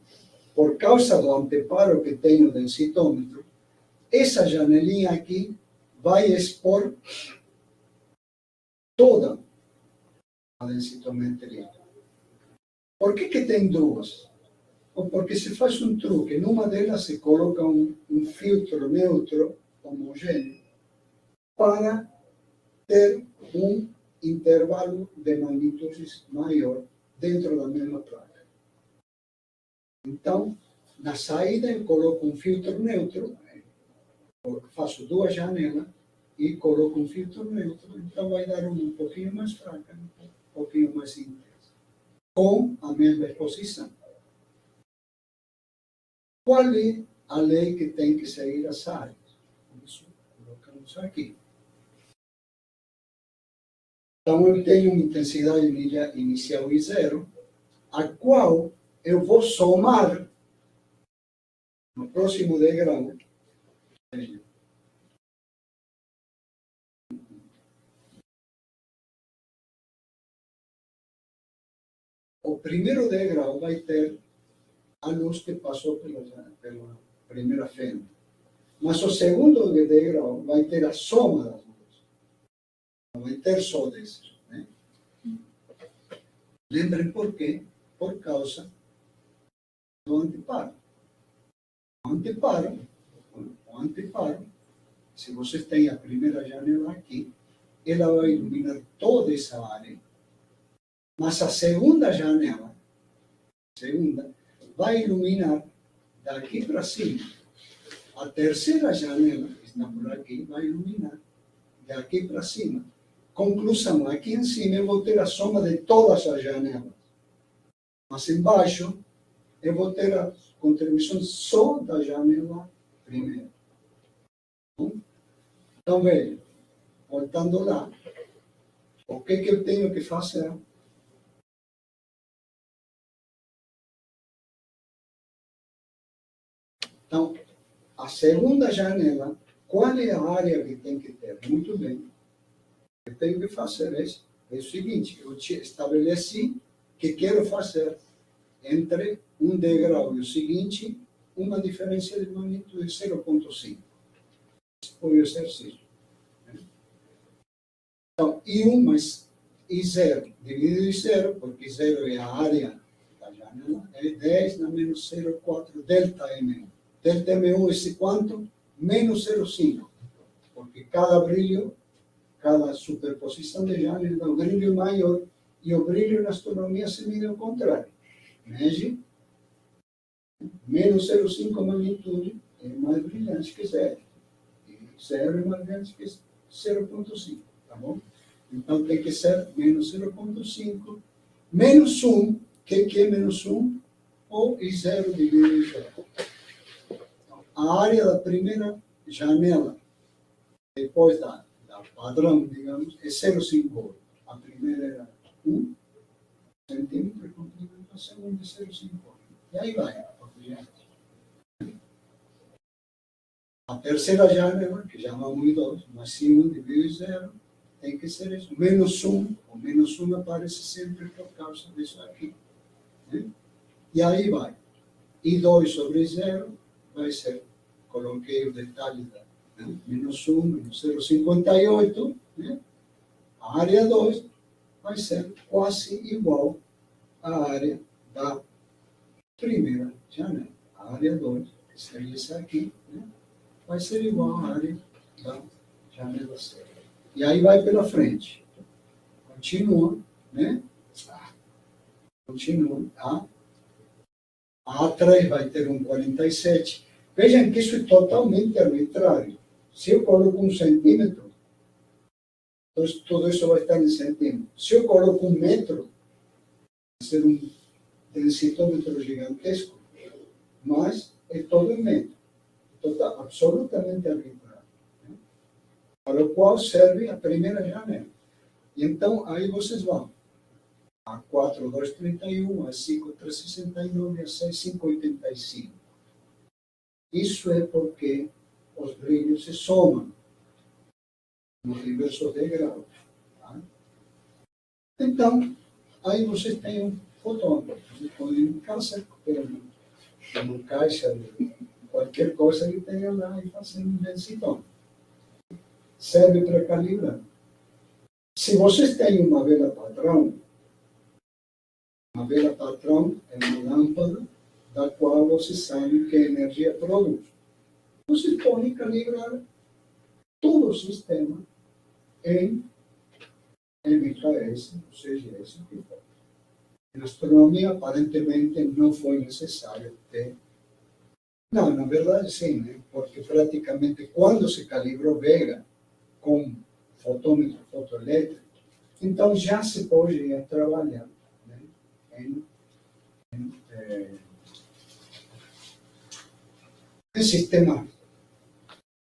Speaker 1: por causa do anteparo que tem o densitômetro, essa janelinha aqui vai expor toda a densitometria. Por que tem 2? Porque se faz um truque, numa delas se coloca um filtro neutro homogêneo para ter um intervalo de magnitudes maior dentro da mesma placa. Então, na saída eu coloco um filtro neutro, faço 2 janelas e coloco um filtro neutro, então vai dar uma um pouquinho mais fraca, um pouquinho mais intensa, com a mesma exposição. Qual é a lei que tem que seguir as áreas? Isso colocamos aqui. Então, eu tenho uma intensidade inicial em 0, a qual eu vou somar no próximo degrau. O primeiro degrau vai ter a luz que passou pela primeira fenda. Mas o segundo degrau vai ter a soma das luzes. Não vai ter só desses. Né? Lembrem por quê? Por causa do anteparo. O anteparo, se vocês têm a primeira janela aqui, ela vai iluminar toda essa área, mas a segunda janela, vai iluminar daqui para cima. A terceira janela, que está por aqui, vai iluminar daqui para cima. Conclusão, aqui em cima eu vou ter a soma de todas as janelas, mas embaixo eu vou ter a contribuição só da janela primeira. Então, veja, voltando lá, o que eu tenho que fazer? Então, a segunda janela qual é a área que tem que ter? Muito bem. O que eu tenho que fazer é o seguinte, eu estabeleci que quero fazer entre um degrau e o seguinte uma diferença de magnitude de 0,5. Esse foi o exercício. Então, I1 mais I0 dividido em 0, porque 0 é a área da janela, é 10 na menos 0,4 delta M1. Delta M1 é esse quanto? Menos 0,5, porque cada brilho, cada superposição de janela, o brilho é maior, e o brilho na astronomia se mide ao contrário. Mede menos 0,5 magnitude é mais brilhante que 0. E 0 é mais brilhante que 0,5, tá bom? Então tem que ser menos 0,5, menos 1. O que é menos 1? Ou I0 dividido em 0. Então, a área da primeira janela, depois da padrão, digamos, é 0,58. A primeira era 1 centímetro, a segunda é 0,58. E aí vai, por diante. A terceira janela, que chamamos de 2, mas se 1 dividido em 0, tem que ser isso. Menos 1, o menos 1 aparece sempre por causa disso aqui. Né? E aí vai. E 2 sobre 0 vai ser, coloquei o detalhe da menos 1, menos 0,58, né? A área 2 vai ser quase igual à área da primeira janela. A área 2, que seria essa aqui, né? Vai ser igual à área da janela 0. E aí vai pela frente. Continua, né? Continua. A A3 vai ter um 47. Vejam que isso é totalmente arbitrário. Se eu coloco 1 centímetro, então tudo isso vai estar em centímetros. Se eu coloco 1 metro, vai ser um densitômetro gigantesco, mas é todo em metro. Então está absolutamente arbitrário. Né? Para o qual serve a primeira janela. E então, aí vocês vão. A 4,231, a 5,369 e a 6,585. Isso é porque os brilhos se somam nos diversos degraus. Tá? Então, aí vocês têm um fotógrafo. Vocês podem ir em casa, ter uma caixa de qualquer coisa que tenha lá e fazer um densitômetro. Serve para calibrar. Se vocês têm uma vela padrão é uma lâmpada da qual vocês sabem que a energia produz. Vocês podem calibrar todo o sistema em MKS, ou CGS, o que for. Na astronomia, aparentemente, não foi necessário ter. Não, na verdade, sim, né? Porque praticamente quando se calibrou Vega com fotômetro fotoelétrico, então já se pode trabalhar, né? Em sistemas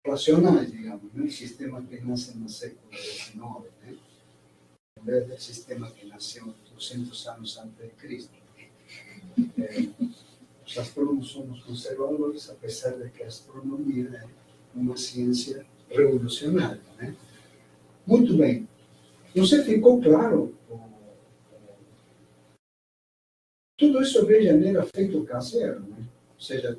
Speaker 1: racionais, digamos, né? Sistemas que nascem no século XIX, né? Em vez do sistema que nasceu 200 anos antes de Cristo. Os astrônomos somos conservadores, apesar de que a astronomia é uma ciência revolucionária, né? Muito bem. Não sei se ficou claro? Tudo isso, veja, era feito caseiro, né? Ou seja,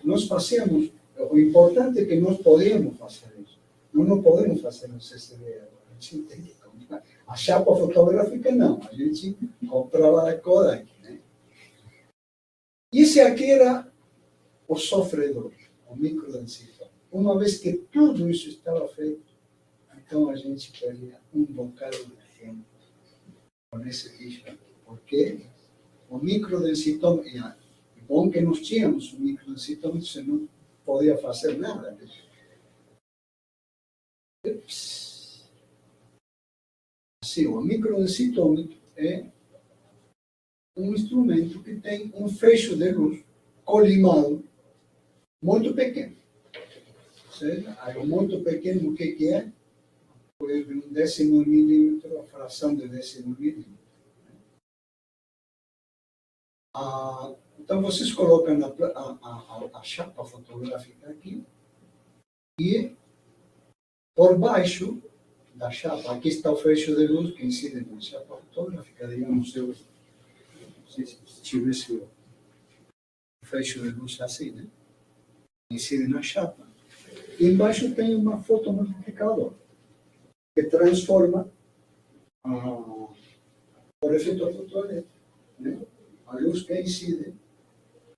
Speaker 1: nós fazíamos, o importante é que nós podíamos fazer isso. Nós não podemos fazer no CCD agora. A gente tem que comprar. A chapa fotográfica, não. A gente comprava a Kodak, né? E esse aqui era o sofredor, o microdensitômetro. Uma vez que tudo isso estava feito, então a gente teria um bocado de tempo com esse bicho aqui. Por quê? O microdensitômetro, é bom que nós tínhamos um microdensitômetro, você não podia fazer nada. Sim, o microdensitômetro é um instrumento que tem um fecho de luz colimado muito pequeno. Ou seja, algo muito pequeno, o que é? Pues um décimo milímetro, a fração de décimo milímetro. Então, vocês colocam a chapa fotográfica aqui, E por baixo da chapa, aqui está o feixe de luz que incide na chapa fotográfica, digamos, eu, se tivesse o feixe de luz assim, né? Incide na chapa. E embaixo tem uma fotomultiplicador que transforma por efeito fotoelétrico, né? A luz que incide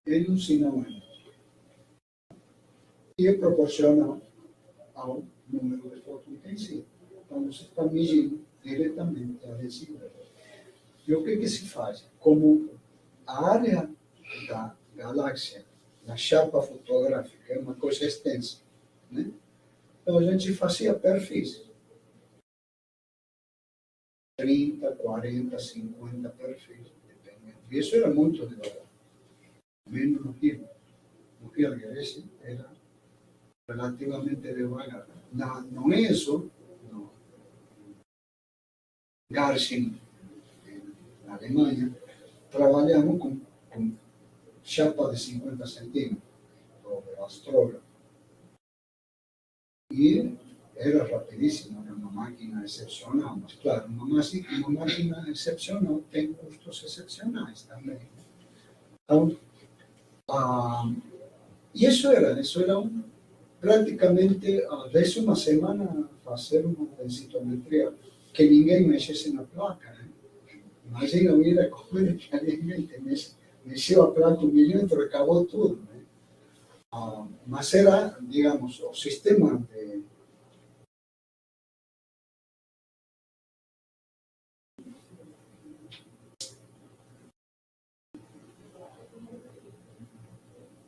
Speaker 1: em um sinal elétrico e proporciona ao número de fótons que incide. Então, você está medindo diretamente a densidade. E o que se faz? Como a área da galáxia, da chapa fotográfica, é uma coisa extensa, né? Então, a gente fazia perfis. 30, 40, 50 perfis, dependendo. E isso era muito devagar. Menos no Rio. No Rio Alguerese era relativamente devagar. No ESO, no Garching, na Alemanha, trabalhamos com chapa de 50 centímetros, o astrógrafo. E era rapidíssimo, era uma máquina excepcional. Mas, claro, uma máquina excepcional tem custos excepcionais também. Então, e isso era praticamente, desde uma semana, fazer uma densitometria que ninguém mexesse na placa, né? Imagina eu ir a comer que alguém mexeu a placa 1 milímetro e acabou tudo, né? Mas era, digamos, o sistema de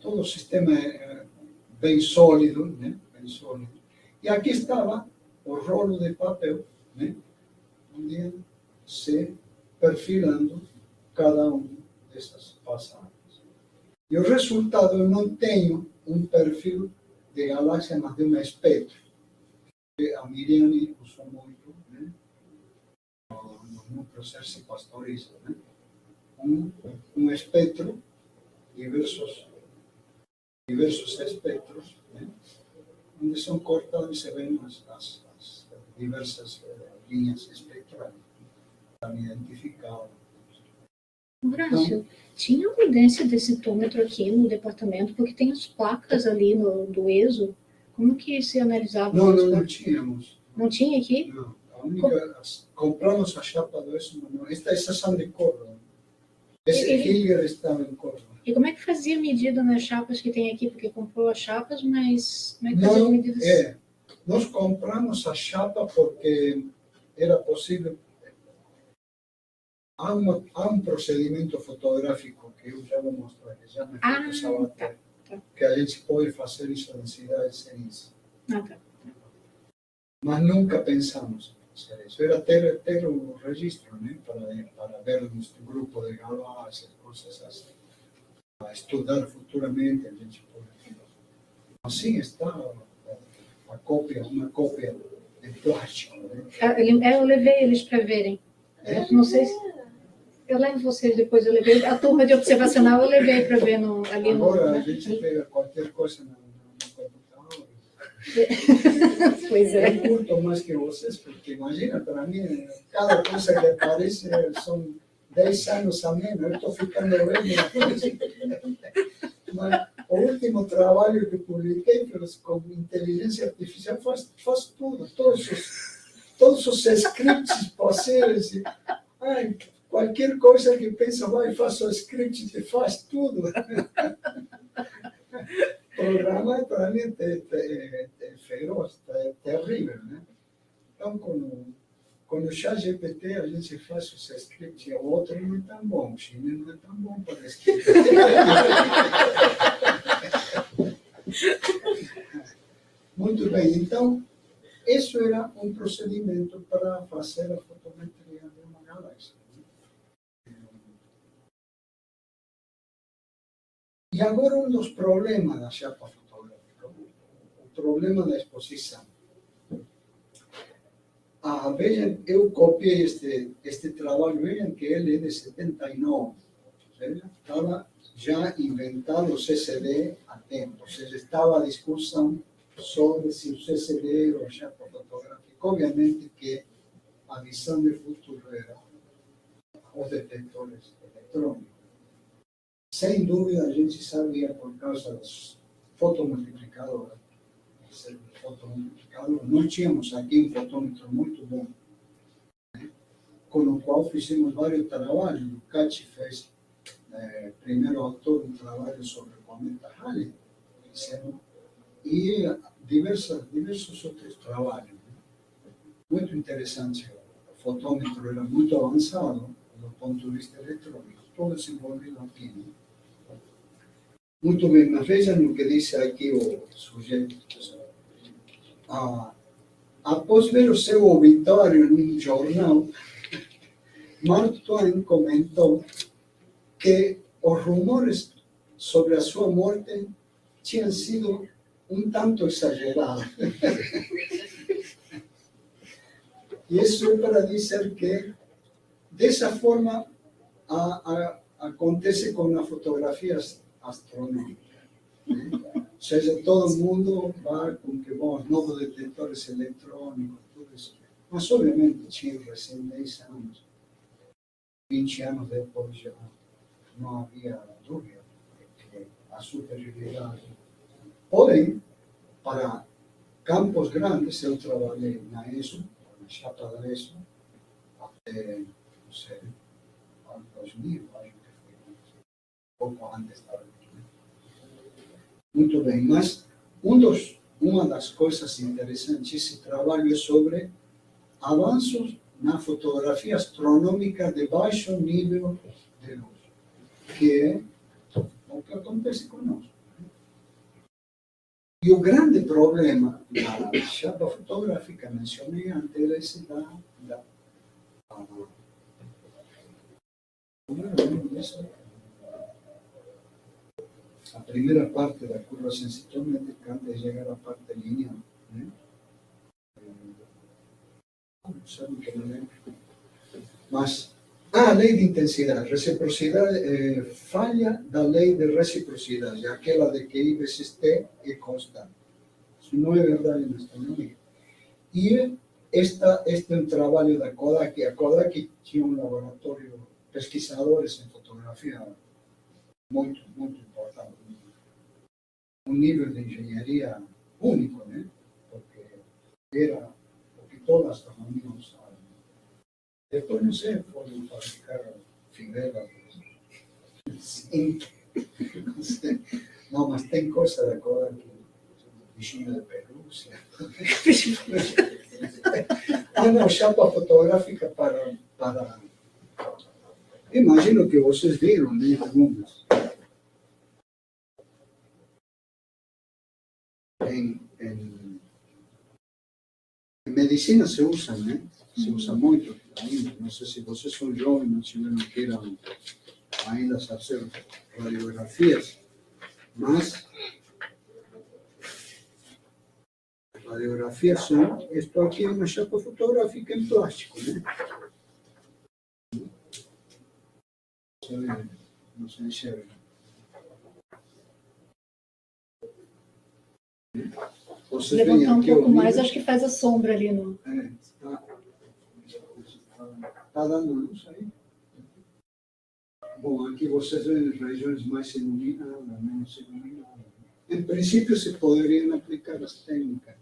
Speaker 1: todo o sistema bem sólido, né? Bem sólido. E aqui estava o rolo de papel, né? Onde se perfilando cada uma dessas passagens. E o resultado, eu não tenho um perfil de galáxia, mas de um espectro. A Miriam usou muito, né? Nos núcleos Cersei Pastoriza, né? Um espectro, diversos espectros, né? Onde são cortados e se ven as diversas linhas espectrais para identificar.
Speaker 2: Horácio, tinha evidência desse citômetro aqui no departamento, porque tem as placas ali do ESO. Como que se analisava isso?
Speaker 1: Não tínhamos.
Speaker 2: Não tinha aqui?
Speaker 1: Não, a única, compramos a chapa do ESO, mas não. Essas são de Córdoba. Esse Hilger estava em Córdoba.
Speaker 2: E como é que fazia medida nas chapas que tem aqui? Porque comprou as chapas, mas como é que fazia medidas?
Speaker 1: Nós compramos a chapa porque era possível. Há um procedimento fotográfico que eu já vou mostrar, que já me foi Sabater, que a gente pode fazer isso em densidade sem isso.
Speaker 2: Tá.
Speaker 1: Mas nunca pensamos em fazer isso. Era ter o registro, né, para ver nuestro grupo de galáxias, coisas assim. Para estudar futuramente, a gente pode. Assim está uma cópia de plástico. Né?
Speaker 2: Eu levei eles para verem. Eu não sei se... Eu levo vocês depois, eu levei a turma de observacional, eu levei para ver ali no...
Speaker 1: Agora a gente pega qualquer coisa no computador.
Speaker 2: Pois é.
Speaker 1: Eu curto mais que vocês, porque imagina, para mim, cada coisa que aparece são 10 anos a menos, eu estou ficando velho. Mas o último trabalho que publiquei com inteligência artificial faz tudo, todos os scripts possíveis. Qualquer coisa que pensa, vai, faça o script e faz tudo. Programar para mim é feroz, é terrível, né? Então, com o ChatGPT, a gente faz os scripts, e o outro não é tão bom, o chinês não é tão bom para escrever. Muito bem, então, isso era um procedimento para fazer a fotometria de uma galáxia. E agora um dos problemas da chapa fotográfica, o problema da exposição. Vejam, eu copiei este trabalho, vejam que ele é de 79. Estava já inventado o CCD a tempo, ou seja, estava a discussão sobre se o CCD ou a chapa fotográfica. Obviamente que a visão de futuro era os detectores eletrônicos. Sem dúvida, a gente sabia, por causa das fotomultiplicadoras, nós tínhamos aqui um fotômetro muito bom, né? Com o qual fizemos vários trabalhos. O Cati fez, primeiro autor, um trabalho sobre o cometa Halley, e diversos outros trabalhos. Muito interessante. O fotômetro era muito avançado do ponto de vista eletrônico, todo desenvolvido aqui. Né? Muito bem, mas vejam o que diz aqui o sujeito. Após ver o seu obituário num jornal, Mark Twain comentou que os rumores sobre a sua morte tinham sido um tanto exagerados. E isso é para dizer que, dessa forma, acontece com as fotografias astronômicas. Né? Ou seja, todo mundo vai com que vão os novos detectores eletrônicos, tudo isso. Mas, obviamente, tinha recém 10 anos, 20 anos depois, já não havia dúvida de que a superioridade. Porém, para campos grandes, eu trabalhei na ESO, na chapa da ESO, até, não sei, 2000, acho que foi, pouco antes da vida. Muito bem, mas uma das coisas interessantes desse trabalho é sobre avanços na fotografia astronômica de baixo nível de luz, que é o que acontece conosco. E o grande problema da chapa fotográfica, mencionei antes, era esse a primeira parte da curva sensitométrica antes de chegar à parte linear. Né? Não sabe que não lembro. Mas a lei de intensidade, reciprocidade, falha da lei de reciprocidade, aquela de que I vezes T é constante. Isso não é verdade na astronomia. E este é um trabalho da Kodak. A Kodak tinha um laboratório, pesquisadores em fotografia muito, muito importante. Um nível de engenharia único, né? Porque era o que toda a astronomia usava. Depois, não sei, podem fabricar filelas. Sim. Não, mas tem coisa da Kodak, bichinho de pelúcia. Não, chapa fotográfica para... Imagino que vocês viram, né, algumas. Em medicina se usa, né? Se usa muito ainda. Não sei se vocês são jovens, não tiveram que ir ainda a fazer radiografias, mas radiografias são, isto aqui é uma chapa fotográfica em plástico, né? Não se enxerga.
Speaker 2: Levantar um pouco mais, acho que faz a sombra ali no...
Speaker 1: Está dando luz aí? Bom, aqui vocês veem regiões mais iluminadas, menos iluminadas. Em princípio, se poderiam aplicar as técnicas.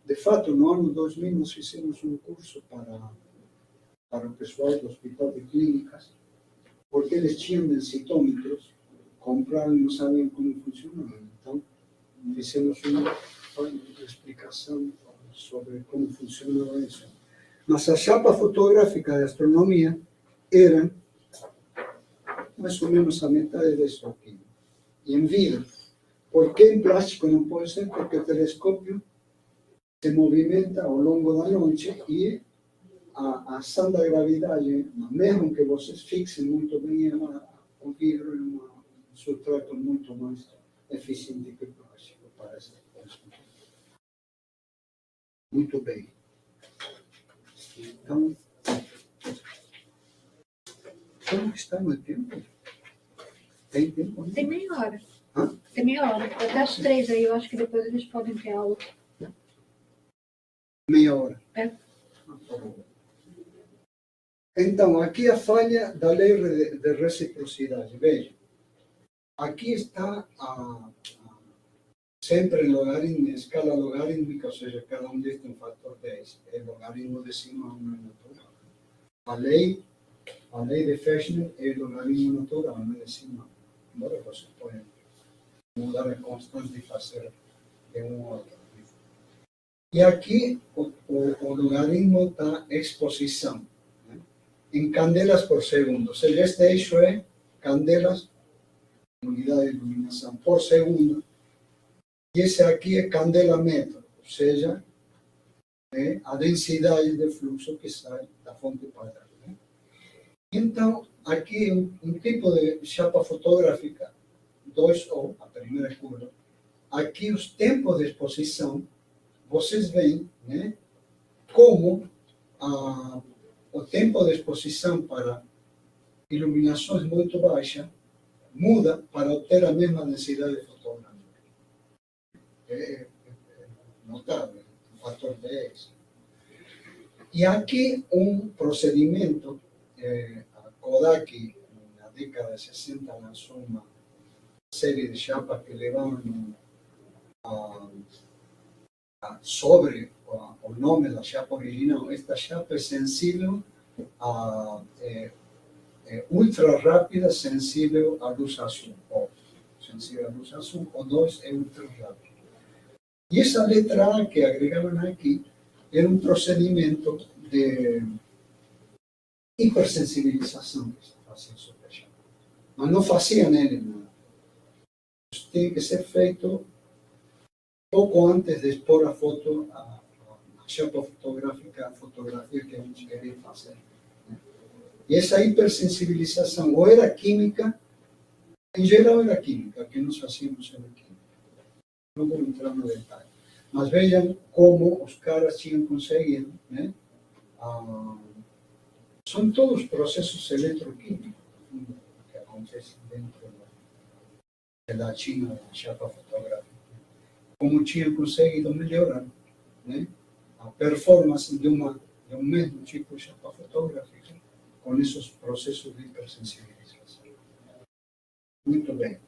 Speaker 1: De fato, no ano 2000, nós fizemos um curso para o pessoal do Hospital de Clínicas, porque eles tinham densitômetros, compraram e não sabiam como funcionava. Então, fizemos uma explicação sobre como funcionava isso. Mas a chapa fotográfica de astronomia era mais ou menos a metade disso aqui. E em vidro. Por que em plástico não pode ser? Porque o telescópio se movimenta ao longo da noite e a ação da gravidade, mesmo que vocês fixem muito bem, o vidro é um substrato muito mais eficiente que o plástico para essa coisa. Muito bem. Então, como está no tempo? Tem tempo? Né?
Speaker 2: Tem meia hora.
Speaker 1: Hã?
Speaker 2: Tem meia hora. Até as 3 aí, eu acho que depois eles podem ter aula.
Speaker 1: Meia hora.
Speaker 2: É.
Speaker 1: Então, aqui a falha da lei de reciprocidade. Veja, aqui está sempre em logaritmo, em escala logarítmica, ou seja, cada deles tem um fator 10. É logaritmo decimal, não é natural. A lei de Fechner é logaritmo natural, não é decimal. Embora você pode mudar a constante e fazer de um ao outro. E aqui o logaritmo da exposição, né? Em candelas por segundo. Ou seja, este eixo é candelas, unidade de iluminação, por segundo. E esse aqui é candela metro, ou seja, é a densidade de fluxo que sai da fonte padrão. Né? Então, aqui um tipo de chapa fotográfica, 2O, a primeira curva. Aqui os tempos de exposição, vocês veem, né, como o tempo de exposição para iluminações muito baixas muda para obter a mesma densidade fotográfica. É notável, um fator 10. E aqui um procedimento, a Kodak, na década de 60, lançou uma série de chapas que levavam sobre o nome da chapa original. Esta chapa é sensível ultra rápida, sensível à luz azul. Ou sensível à luz azul, o 2 é ultra rápido. E essa letra A que agregavam aqui era um procedimento de hipersensibilização que se fazia sobre a chapa. Mas não fazia nele nada. Isso tem que ser feito pouco antes de expor a foto, a chapa fotográfica, a fotografia que a gente queria fazer. Né? E essa hipersensibilização ou era química, em geral era química, que nós fazíamos era química. Não vou entrar no detalhe. Mas vejam como os caras tinham conseguido, né? São todos processos eletroquímicos que acontecem dentro da China, da chapa fotográfica. Como tinha conseguido melhorar, né, a performance de um mesmo tipo de chapa fotográfica com esses processos de hipersensibilização. Muito bem.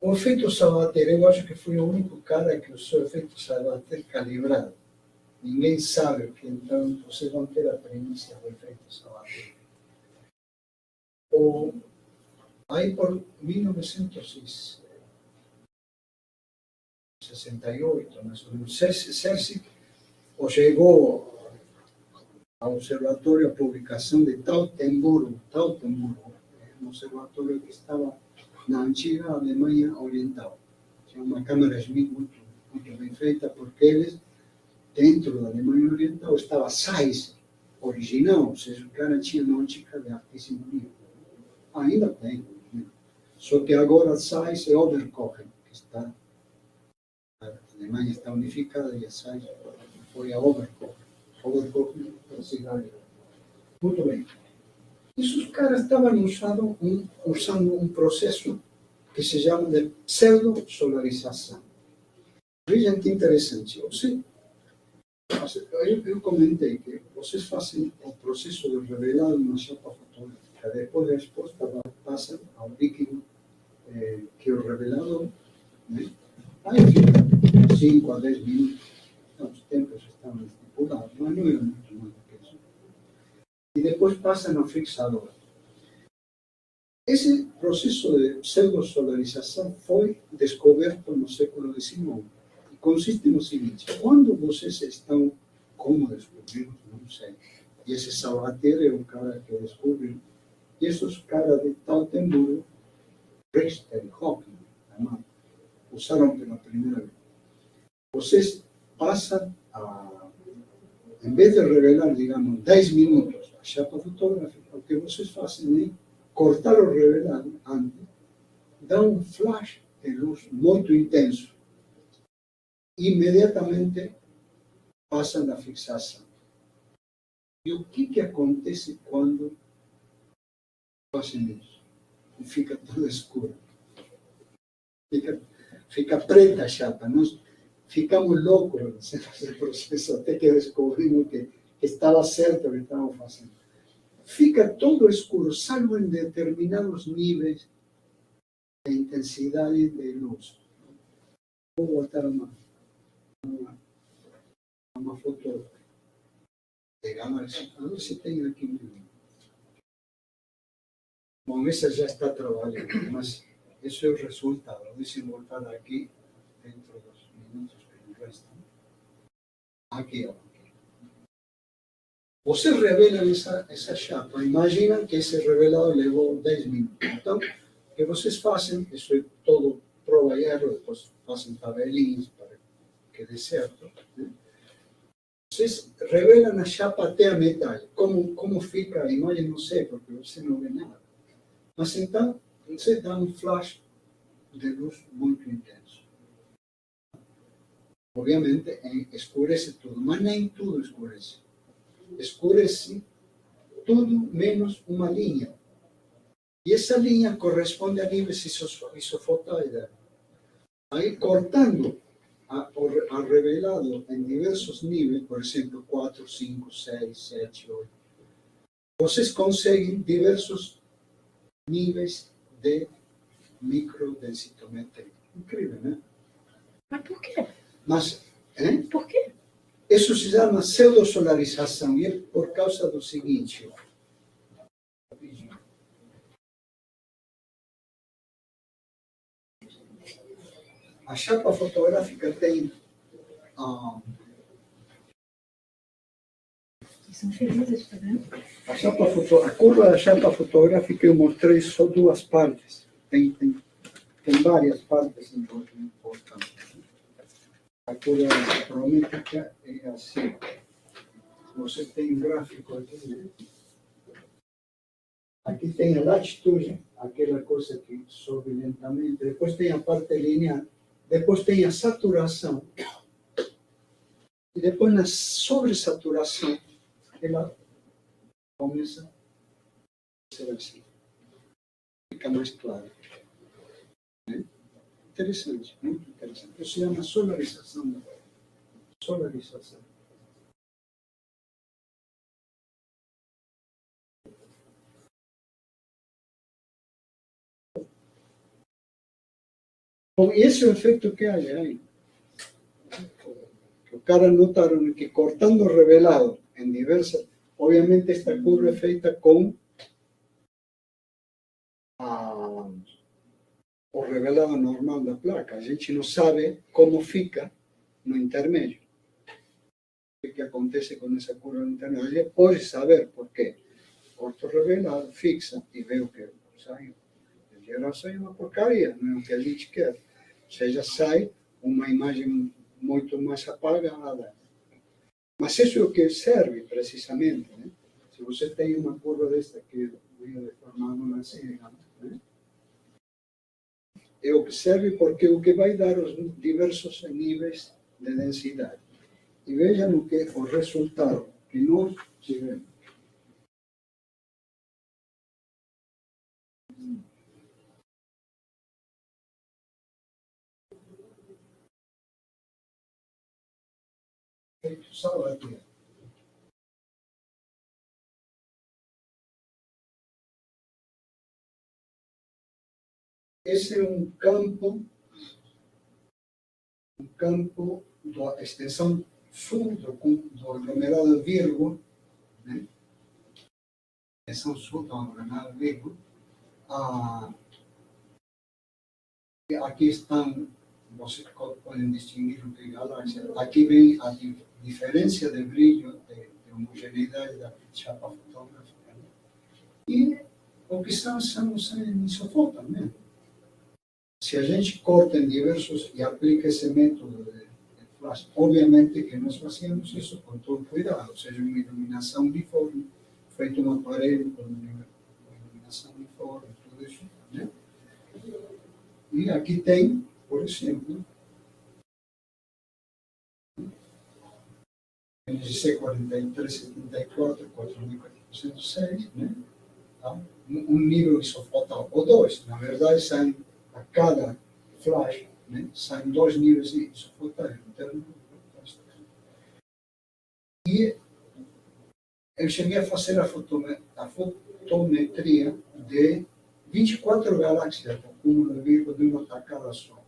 Speaker 1: O efeito Sabater, eu acho que foi o único cara que usou o efeito Sabater calibrado. Ninguém sabe o que, então vocês vão ter a premissa do efeito Sabater. Aí por 1968, mais ou menos, Cerci chegou ao observatório a publicação de Tautenburgo, um observatório que estava na antiga Alemanha Oriental. Tinha uma câmera Schmidt muito bem feita, porque eles, dentro da Alemanha Oriental, estava Zeiss, original, ou seja, o cara tinha uma ótica de altíssimo nível. Ainda tem, né? Só que agora Zeiss é Oberkochen, que está, a Alemanha está unificada e a Zeiss foi a Oberkochen. Oberkochen é a cidade. Muito bem. Esses caras estavam usando um processo que se chama de pseudo-solarização. Vejam que interessante. Eu comentei que vocês fazem o processo de revelado na chapa fotográfica. Depois da exposta, passam ao líquido que é o revelador, né? Aí fica 5 a 10 minutos. Então, os tempos estavam estipulados, mas não era muito mais do que isso. E depois passa no fixador. Esse processo de pseudo-solarização foi descoberto no século XIX. E consiste no seguinte: quando vocês estão, como descobriram, não sei, e esse Sabater é o cara que descobriu, e esses caras de Tautenburgo, Richter e Hawking, usaram pela primeira vez. Vocês passam em vez de revelar, digamos, 10 minutos a chapa fotográfica, o que vocês fazem é cortar o revelado antes, dá um flash de luz muito intenso e imediatamente passa na fixação. E o que acontece quando fazem isso? E fica tudo escuro. Fica preta a chapa, não? ficamos loucos nesse processo, até que descobrimos que estava certo o que estávamos fazendo. Fica todo escuro, salvo em determinados níveis de intensidade de luz. Vou botar uma foto legal, a ver se tem aqui mesmo. Bom, essa já está trabalhando, mas isso é o resultado. Deixa eu voltar aqui dentro dos minutos que nos restam. Aqui, ó. Você revela essa chapa. Imagina que esse revelado levou 10 minutos. Então, o que vocês fazem, isso é todo prova e erro, depois fazem tabelinhas para que dê certo. Né? Vocês revelam a chapa até a metade. Como fica a imagem, não sei, porque você não vê nada. Mas então, você dá um flash de luz muito intenso. Obviamente, escurece tudo, mas nem tudo escurece. Escurece tudo menos uma linha. E essa linha corresponde a níveis isofotoides. Aí, cortando a revelado em diversos níveis, por exemplo, 4, 5, 6, 7, 8, vocês conseguem diversos níveis de microdensitometria. Incrível, né?
Speaker 2: Mas por quê?
Speaker 1: Mas,
Speaker 2: Por quê?
Speaker 1: isso se chama pseudosolarização e é por causa do seguinte. A chapa fotográfica tem
Speaker 2: São felizes, tá vendo?
Speaker 1: a curva da chapa fotográfica eu mostrei só duas partes. Tem várias partes importantes. A curva astrométrica é assim. Você tem um gráfico aqui, né? Aqui tem a latitude, aquela coisa que sobe lentamente. Depois tem a parte linear. Depois tem a saturação. E depois, na sobressaturação, ela começa a ser assim. Fica mais claro. Né? Interessante, muito interessante. Isso se chama solarização. Solarização. Bom, esse é o efeito que há aí. Os caras notaram que cortando o revelado em diversas... Obviamente, esta curva é feita com o revelado normal da placa. A gente não sabe como fica no intermédio. O que acontece com essa curva no intermédio? A gente pode saber por quê. Corta o revelado, fixa e vê o que sai. Em geral, sai uma porcaria, não é o que a gente quer. Ou seja, sai uma imagem muito mais apagada. Mas isso é o que serve, precisamente. Né? Se você tem uma curva desta que eu vou deformar uma cega, né? É o que serve porque é o que vai dar os diversos níveis de densidade. E vejam o que é o resultado que nós tivemos. Feito salvatia. Esse é um campo da extensão sul do aglomerado Virgo, né? Extensão sul do aglomerado Virgo. Aqui estão, vocês podem distinguir o que é galáxia. Aqui vem a diferença de brilho, de homogeneidade da chapa fotográfica. Né? E o que são isofótons, né? Se a gente corta em diversos e aplica esse método de flash, obviamente que nós fazemos isso com todo cuidado, ou seja, uma iluminação uniforme, feito um aparelho com iluminação uniforme, tudo isso, né? E aqui tem, por exemplo, NGC 4374, 4406, né? Tá? Um nível isofotal, ou dois. Na verdade, saem a cada flash né? Saem 2 níveis de voltagem interna. E eu cheguei a fazer a fotometria de 24 galáxias, com 1,1 de uma tacada só.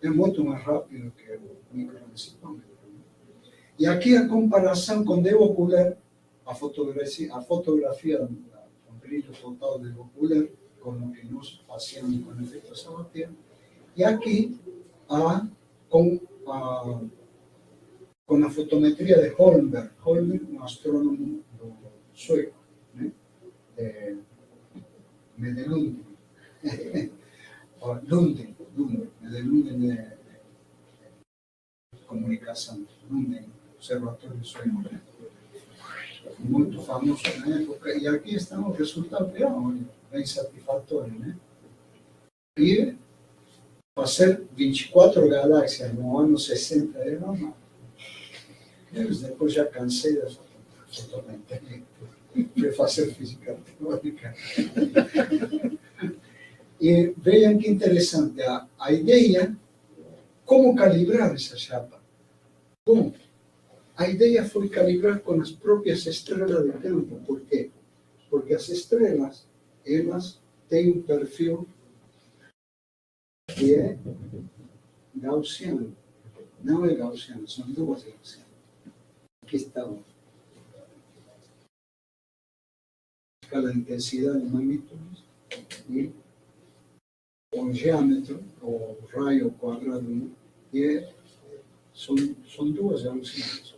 Speaker 1: É muito mais rápido que o microdensitômetro. E aqui a comparação com o ocular, a fotografia do brilho total do ocular, com o que nós fazíamos com o efeito Sabatier. E aqui com a fotometria de Holmberg. Holmberg, um astrônomo sueco, né? Medelund. Lunden, Medelund é comunicação, Lunden, observatório sueco, né? Muito famoso na época, e aqui estão os resultados real, bem satisfatórios, né? E fazer 24 galáxias no ano 60 era uma... Depois já cansei da fotometria, fui fazer física teórica. E vejam que interessante, a ideia, como calibrar essa chapa? Bom, a ideia foi calibrar com as próprias estrelas do campo. Por quê? Porque as estrelas, elas têm um perfil que é gaussiano. Não é gaussiano, são duas gaussianas. Aqui está a escala de intensidade de magnitudes e o diâmetro, o raio quadrado, e são duas gaussianas.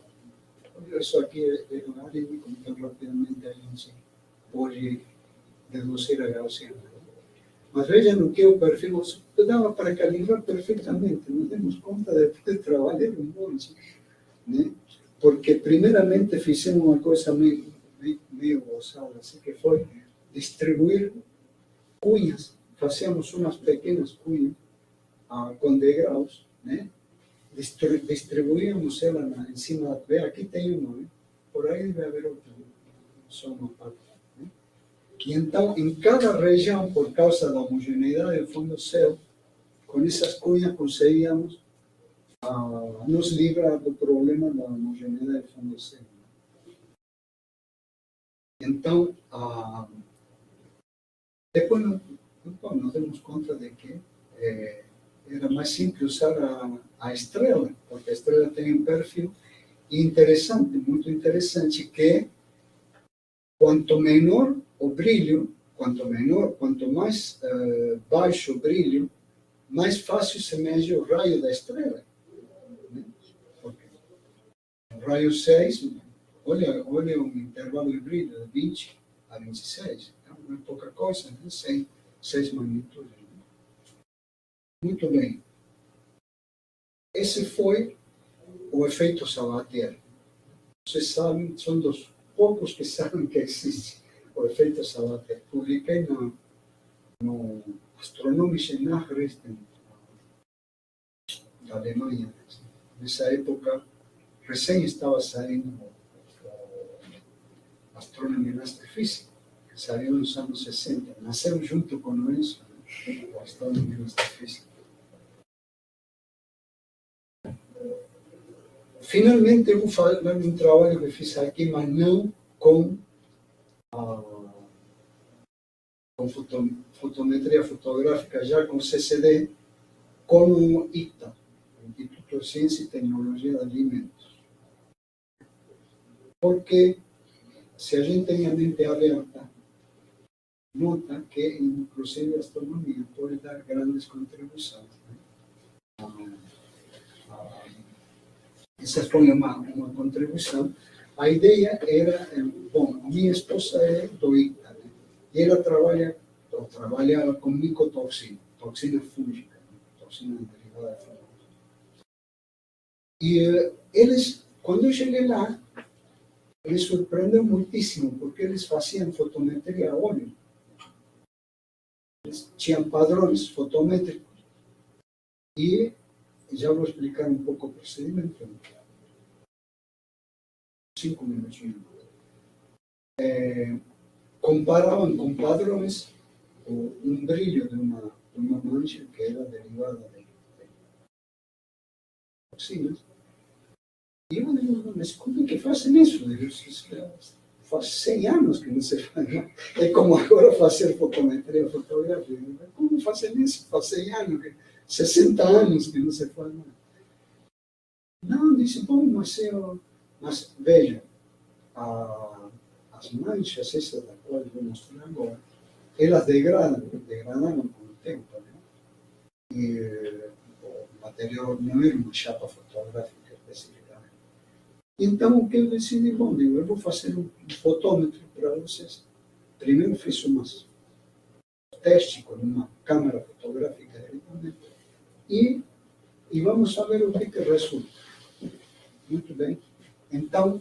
Speaker 1: Isso aqui é aritmético, então rapidamente a gente pode deduzir a gaussiana. Mas vejam o que o perfil dava para calibrar perfeitamente. Nos demos conta depois de trabalhar um monte, né? Porque primeiramente fizemos uma coisa meio gozada, assim, que foi distribuir cunhas. Fazíamos umas pequenas cunhas com degraus, né? Distribuíamos ela em cima da veia. Aqui tem uma, né? Por aí deve haver outra, só uma parte. Né? Que então, em cada região, por causa da homogeneidade do fundo do céu, com essas cunhas conseguíamos nos livrar do problema da homogeneidade do fundo do céu. Então, depois nos demos conta de que era mais simples usar a estrela, porque a estrela tem um perfil interessante, muito interessante, que quanto menor o brilho, quanto mais baixo o brilho, mais fácil se mede o raio da estrela. Né? Porque o raio 6, olha o intervalo de brilho, de 20 a 26. Então, não é pouca coisa, né? 6 magnitudes. Né? Muito bem. Esse foi o efeito Sabatier. Vocês sabem, são dos poucos que sabem que existe o efeito Sabatier. Publiquei no Astronomische Nachrichten da Alemanha. Nessa época, recém estava saindo o Astronomy and Astrophysics, que saiu nos anos 60. Nasceu junto com isso, o Astronomy and Astrophysics. Finalmente, eu vou falar de um trabalho que fiz aqui, mas não com fotometria fotográfica, já com CCD, com o ITA, Instituto de Ciência e Tecnologia de Alimentos. Porque, se a gente tem a mente aberta, nota que, inclusive, a astronomia pode dar grandes contribuições. Né? Essa foi uma contribuição. A ideia era, bom, minha esposa é do ITA, né? E ela trabalhava com micotoxina, toxina fúngica, toxina derivada de fungos. E eles, quando eu cheguei lá, eles surpreendeu muitíssimo, porque eles faziam fotometria a óleo. Eles tinham padrões fotométricos. E já vou explicar um pouco o procedimento. 5 minutinhos. Comparavam com padrões um brilho de uma mancha que era derivada aflatoxinas. E eu digo, mas como é que fazem isso? Eu digo, faz 100 anos que não se faz. Né? É como agora fazer fotometria, fotografia. Como fazem isso? Faz 100 anos, 60 anos que não se faz nada. Não, disse, bom, mas veja, as manchas, essas das quais eu vou mostrar agora, elas degradaram com o tempo. Né? E o material não era uma chapa fotográfica específica. Então, o que eu decidi, bom, digo, eu vou fazer um fotômetro para vocês. Primeiro fiz um teste com uma câmera fotográfica diretamente e vamos saber o que resulta. Muito bem. Então,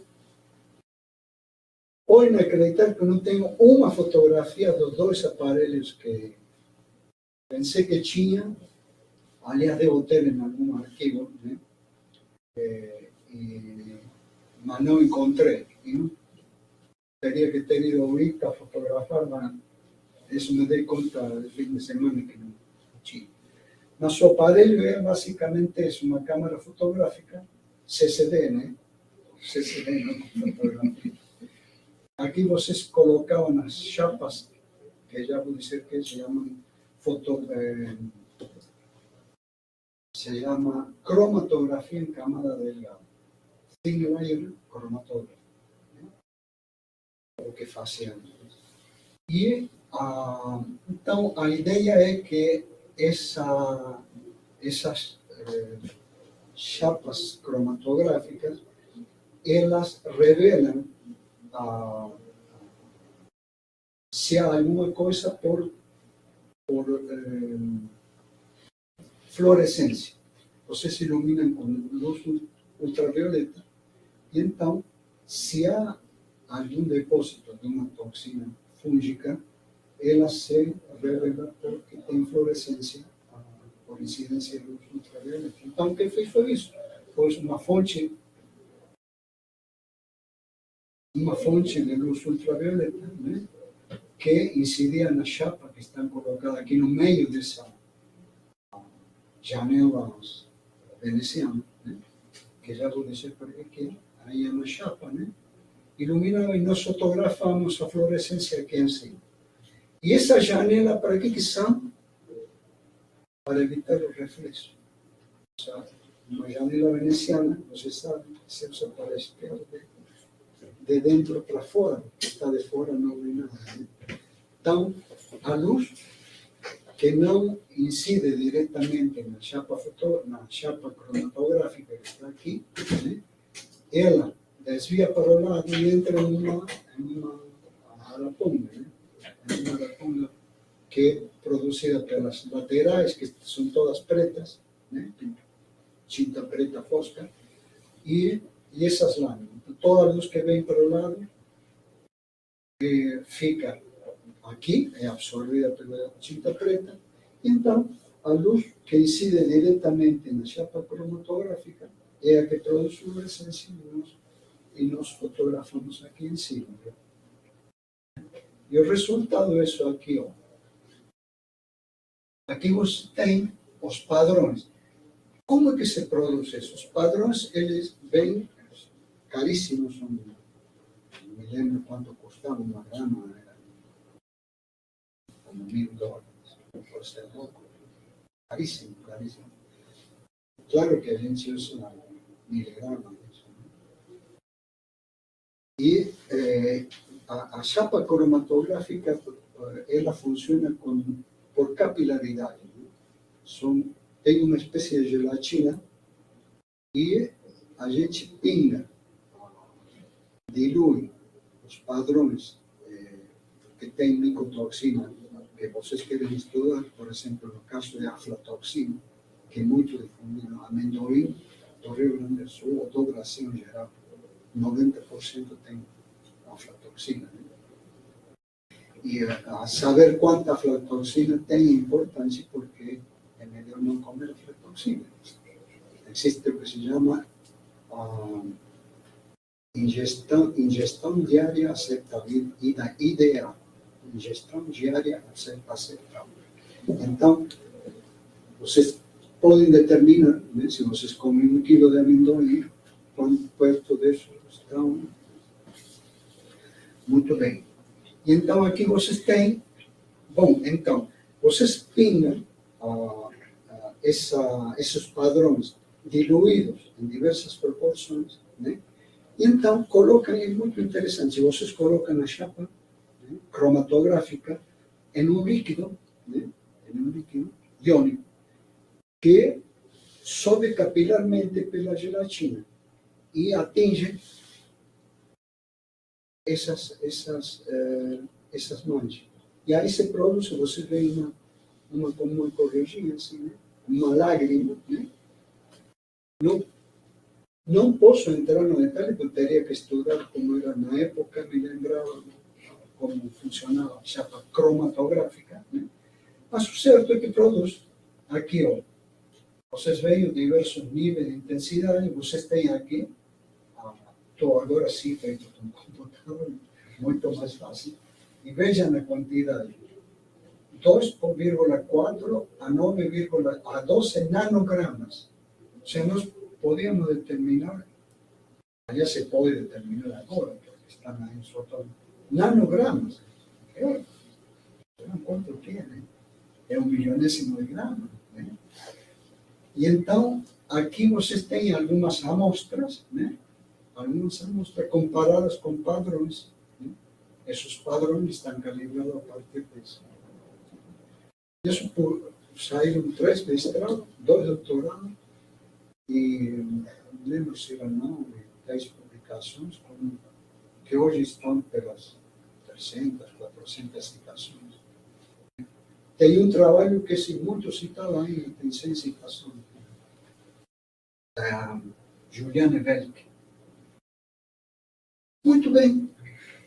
Speaker 1: pode acreditar que eu não tenho uma fotografia dos dois aparelhos que pensei que tinha, aliás, devo ter em algum arquivo, né? Mas não encontrei. E não teria que ter ido ao ICA a fotografar, mas isso me dei conta no fim de semana que não tinha. Mas o aparelho é basicamente isso, uma câmera fotográfica, CCD, né? CCD, não fotografia. Aqui vocês colocavam as chapas, que já vou dizer que se chamam se chama cromatografia em camada delgada. Thin layer chromatography, né? O que fazíamos. E, então, a ideia é que essas chapas cromatográficas, elas revelam se há alguma coisa por fluorescência. Vocês iluminam com luz ultravioleta e então, se há algum depósito de uma toxina fúngica, ela se revela porque tem fluorescência por incidência de luz ultravioleta. Então, o que fez foi isso. Foi uma fonte de luz ultravioleta, né, que incidia na chapa que estão colocadas aqui no meio dessa janela veneciana, né, que já vou dizer para que aí é uma chapa, né, iluminava e nós fotografamos a fluorescência aqui em cima. E essa janela, para que são? Para evitar o reflexo. Uma janela veneciana, você sabe, se usa para espelho de dentro para fora, está de fora não vê nada. Né? Então, a luz que não incide diretamente na chapa cromatográfica que está aqui, né? Ela desvia para o lado e entra em uma araponga, né? Em uma araponga que é produzida pelas laterais, que são todas pretas, né? Tinta preta fosca, e essas lâminas. Toda a luz que vem para o lado fica aqui, é absorvida pela tinta preta, e então a luz que incide diretamente na chapa cromatográfica é a que produz fluorescência e nós fotografamos aqui em cima. E o resultado é isso aqui, ó. Aqui você tem os padrões. Como é que se produz isso? Os padrões, eles vêm caríssimos. Não me lembro quanto custava uma grama, era como $1000. Por ser louco. Caríssimo, caríssimo. Claro que a gente usa miligramas. E a chapa cromatográfica, ela funciona por capilaridade. Né? Tem uma espécie de gelatina e a gente pinga, dilui os padrões que tem micotoxina, que vocês querem estudar, por exemplo, no caso de aflatoxina, que é muito difundido no amendoim do Rio Grande do Sul, ou do Brasil em geral, 90% tem aflatoxina. Né? E a saber quanta aflatoxina tem é importante porque é melhor não comer aflatoxina. Existe o que se chama ingestão diária aceitável, IDA, ingestão diária aceitável. Então, vocês podem determinar, né, se vocês comem 1 quilo de amendoim, quanto perto disso estão. Muito bem. E então aqui vocês têm, bom, então, vocês pingam esses padrões diluídos em diversas proporções, né? E então colocam, é muito interessante, vocês colocam a chapa, né, cromatográfica em um líquido, né, em um líquido iônico, que sobe capilarmente pela gelatina e atinge essas manchas. E aí se produz, você vê como uma corujinha, assim, né? Uma lágrima, né? Não posso entrar no detalhe, porque teria que estudar como era na época, me lembrava como funcionava a chapa cromatográfica, né? Mas o certo é que produz. Aqui, ó, vocês veem diversos níveis de intensidade, vocês têm aqui, estou agora sim feito com um computador, muito mais fácil, e vejam a quantidade. 2,4 a 12 nanogramas. O sea, nós podíamos determinar, ya se puede determinar agora, porque están ahí soltando, nanogramas. ¿Cuánto tiene? É 1 milionésimo de grama. Né? E então, aqui vocês têm algumas amostras, né? Algumas amostras comparadas com padrões. Né? Esses padrões estão calibrados a partir disso. Isso saíram 3 mestrados, 2 doutorados e não lembro se eram não, 10 publicações, que hoje estão pelas 300, 400 citações. Tem um trabalho que é muito citado ainda, tem 100 citações. Juliane Welk. Muito bem,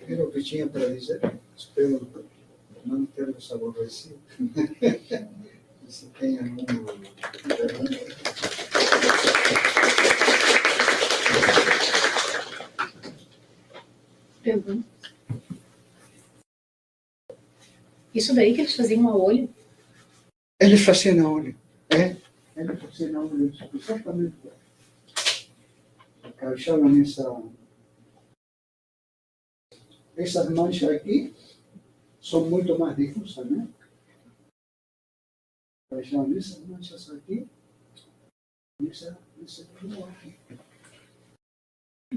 Speaker 1: era o que tinha para dizer. Espero não termos aborrecido. Se tem alguma pergunta.
Speaker 2: Pergunta. Isso daí que eles faziam a olho?
Speaker 1: Eles faziam a olho. Eles faziam a olho. Exatamente. Achavam essas manchas aqui, são muito mais difusas, né? Achavam essas manchas aqui, nesse aqui.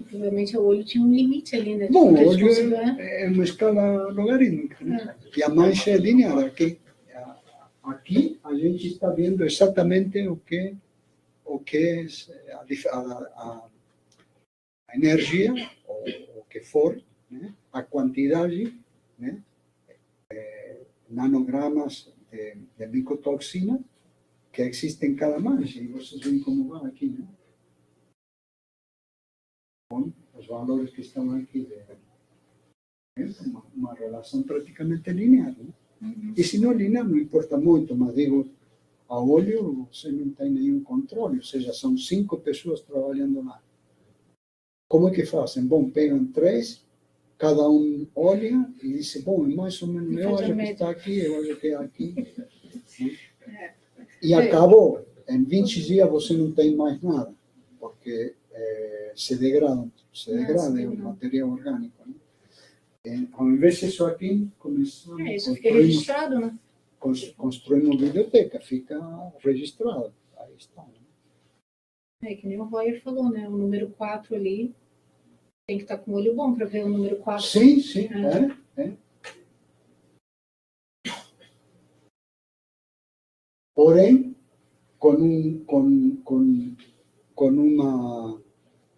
Speaker 2: Provavelmente o olho tinha um limite ali, né?
Speaker 1: Bom, o olho é uma escala logarítmica, né? E a mancha é linear. Aqui a gente está vendo exatamente o que é a energia, ou o que for, né? A quantidade, né? Nanogramas de micotoxina que existe em cada mancha. E vocês veem como vai aqui, né? Com os valores que estão aqui. É uma relação praticamente linear, né? Uhum. E se não linear, não importa muito, mas digo, a olho você não tem nenhum controle, ou seja, são 5 pessoas trabalhando lá. Como é que fazem? Bom, pegam 3, cada um olha e diz, bom, mais ou menos, eu acho que está aqui, eu acho que é aqui. E acabou. Em 20 dias você não tem mais nada, porque se degrada o material orgânico. Né? Ao invés disso aqui, começamos.
Speaker 2: Isso fica registrado, né?
Speaker 1: Construímos uma biblioteca, fica registrado. Aí está. Né?
Speaker 2: Que nem o Royer falou, né? O número 4 ali tem que estar com o olho bom para ver o número 4.
Speaker 1: Sim, sim, Porém,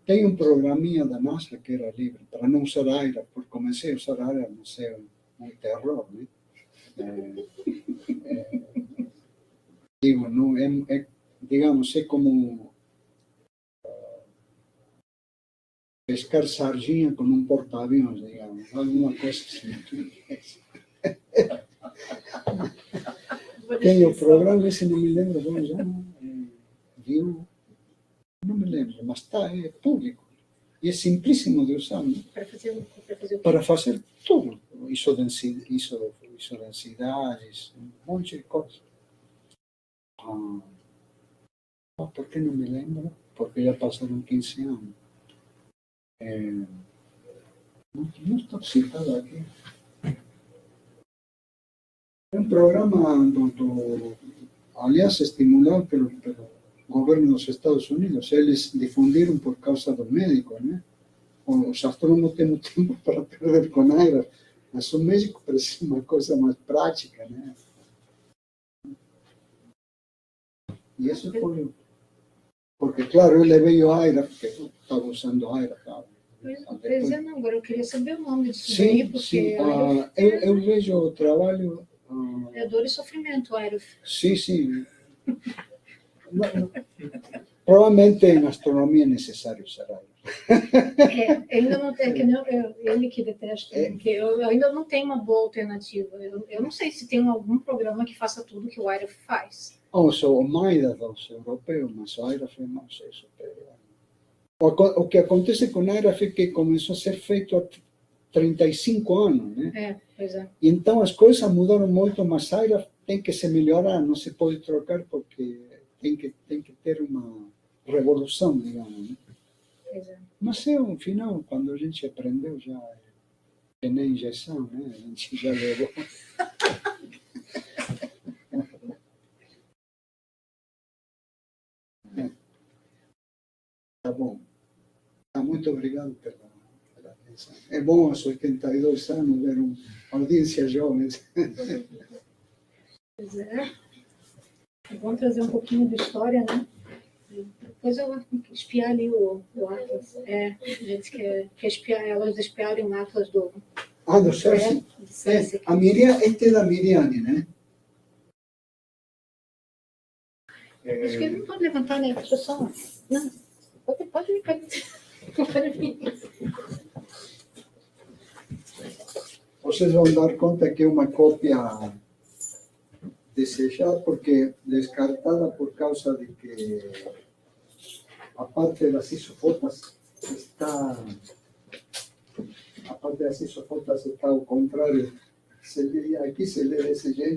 Speaker 1: tem um programinha da NASA que era livre, para não usar Aira, porque comecei a usar Aira, não sei, um terror, né? Digo, não, digamos, é como pescar sardinha com um porta-aviões, digamos, alguma coisa assim. Tem o programa, esse não me lembro como já, viu? Não me lembro, mas está, é público. E é simplíssimo de usar. Né? Para fazer tudo. Isodensidades, um monte de coisas. ¿Por qué no me lembro? Porque ya pasaron 15 años. No está citado aquí. É um programa do aliás, estimulado pelo governo dos Estados Unidos. Eles difundiram por causa do médico, né? Os astrônomos temos tempo para perder com aéreos, mas o médico precisa uma coisa mais prática, né? E isso foi... Porque, claro, ele veio a Aira, porque estava usando Aira, claro.
Speaker 2: Pois é, não, agora eu queria saber o nome disso
Speaker 1: Sim,
Speaker 2: daí, porque
Speaker 1: sim. Eu vejo o trabalho...
Speaker 2: é dor e sofrimento, Aero.
Speaker 1: Sim, sim. Provavelmente em astronomia é necessário usar Aira.
Speaker 2: Ainda não tem, que nem ele que detesta, porque eu ainda não tenho uma boa alternativa. Eu não sei se tem algum programa que faça tudo que o Aero faz.
Speaker 1: O MAIDA dos europeus, mas o Aira não sei superior. O que acontece com o Aira é que começou a ser feito há 35 anos, né?
Speaker 2: Pois é.
Speaker 1: Então as coisas mudaram muito, mas a Aira tem que se melhorar, não se pode trocar porque tem que ter uma revolução, digamos, né?
Speaker 2: Pois é.
Speaker 1: Mas é um final, quando a gente aprendeu já é nem injeção, né? A gente já levou. Tá bom. Muito obrigado pela atenção. É bom aos 82 anos ver uma audiência jovem.
Speaker 2: Pois é. É bom trazer um pouquinho de história, né? Depois eu vou espiar ali o Atlas. A gente quer espiar, elas espiarem o Atlas do
Speaker 1: Cersei.
Speaker 2: Cersei.
Speaker 1: A Miriam, este é da Miriane, né?
Speaker 2: Acho que ele não pode levantar, né? Deixa eu só... Não, pode vir.
Speaker 1: Vocês vão dar conta que é uma cópia desejada, porque descartada por causa de que a parte das isofotas está... A parte das isofotas está ao contrário. Aqui se lê desse jeito.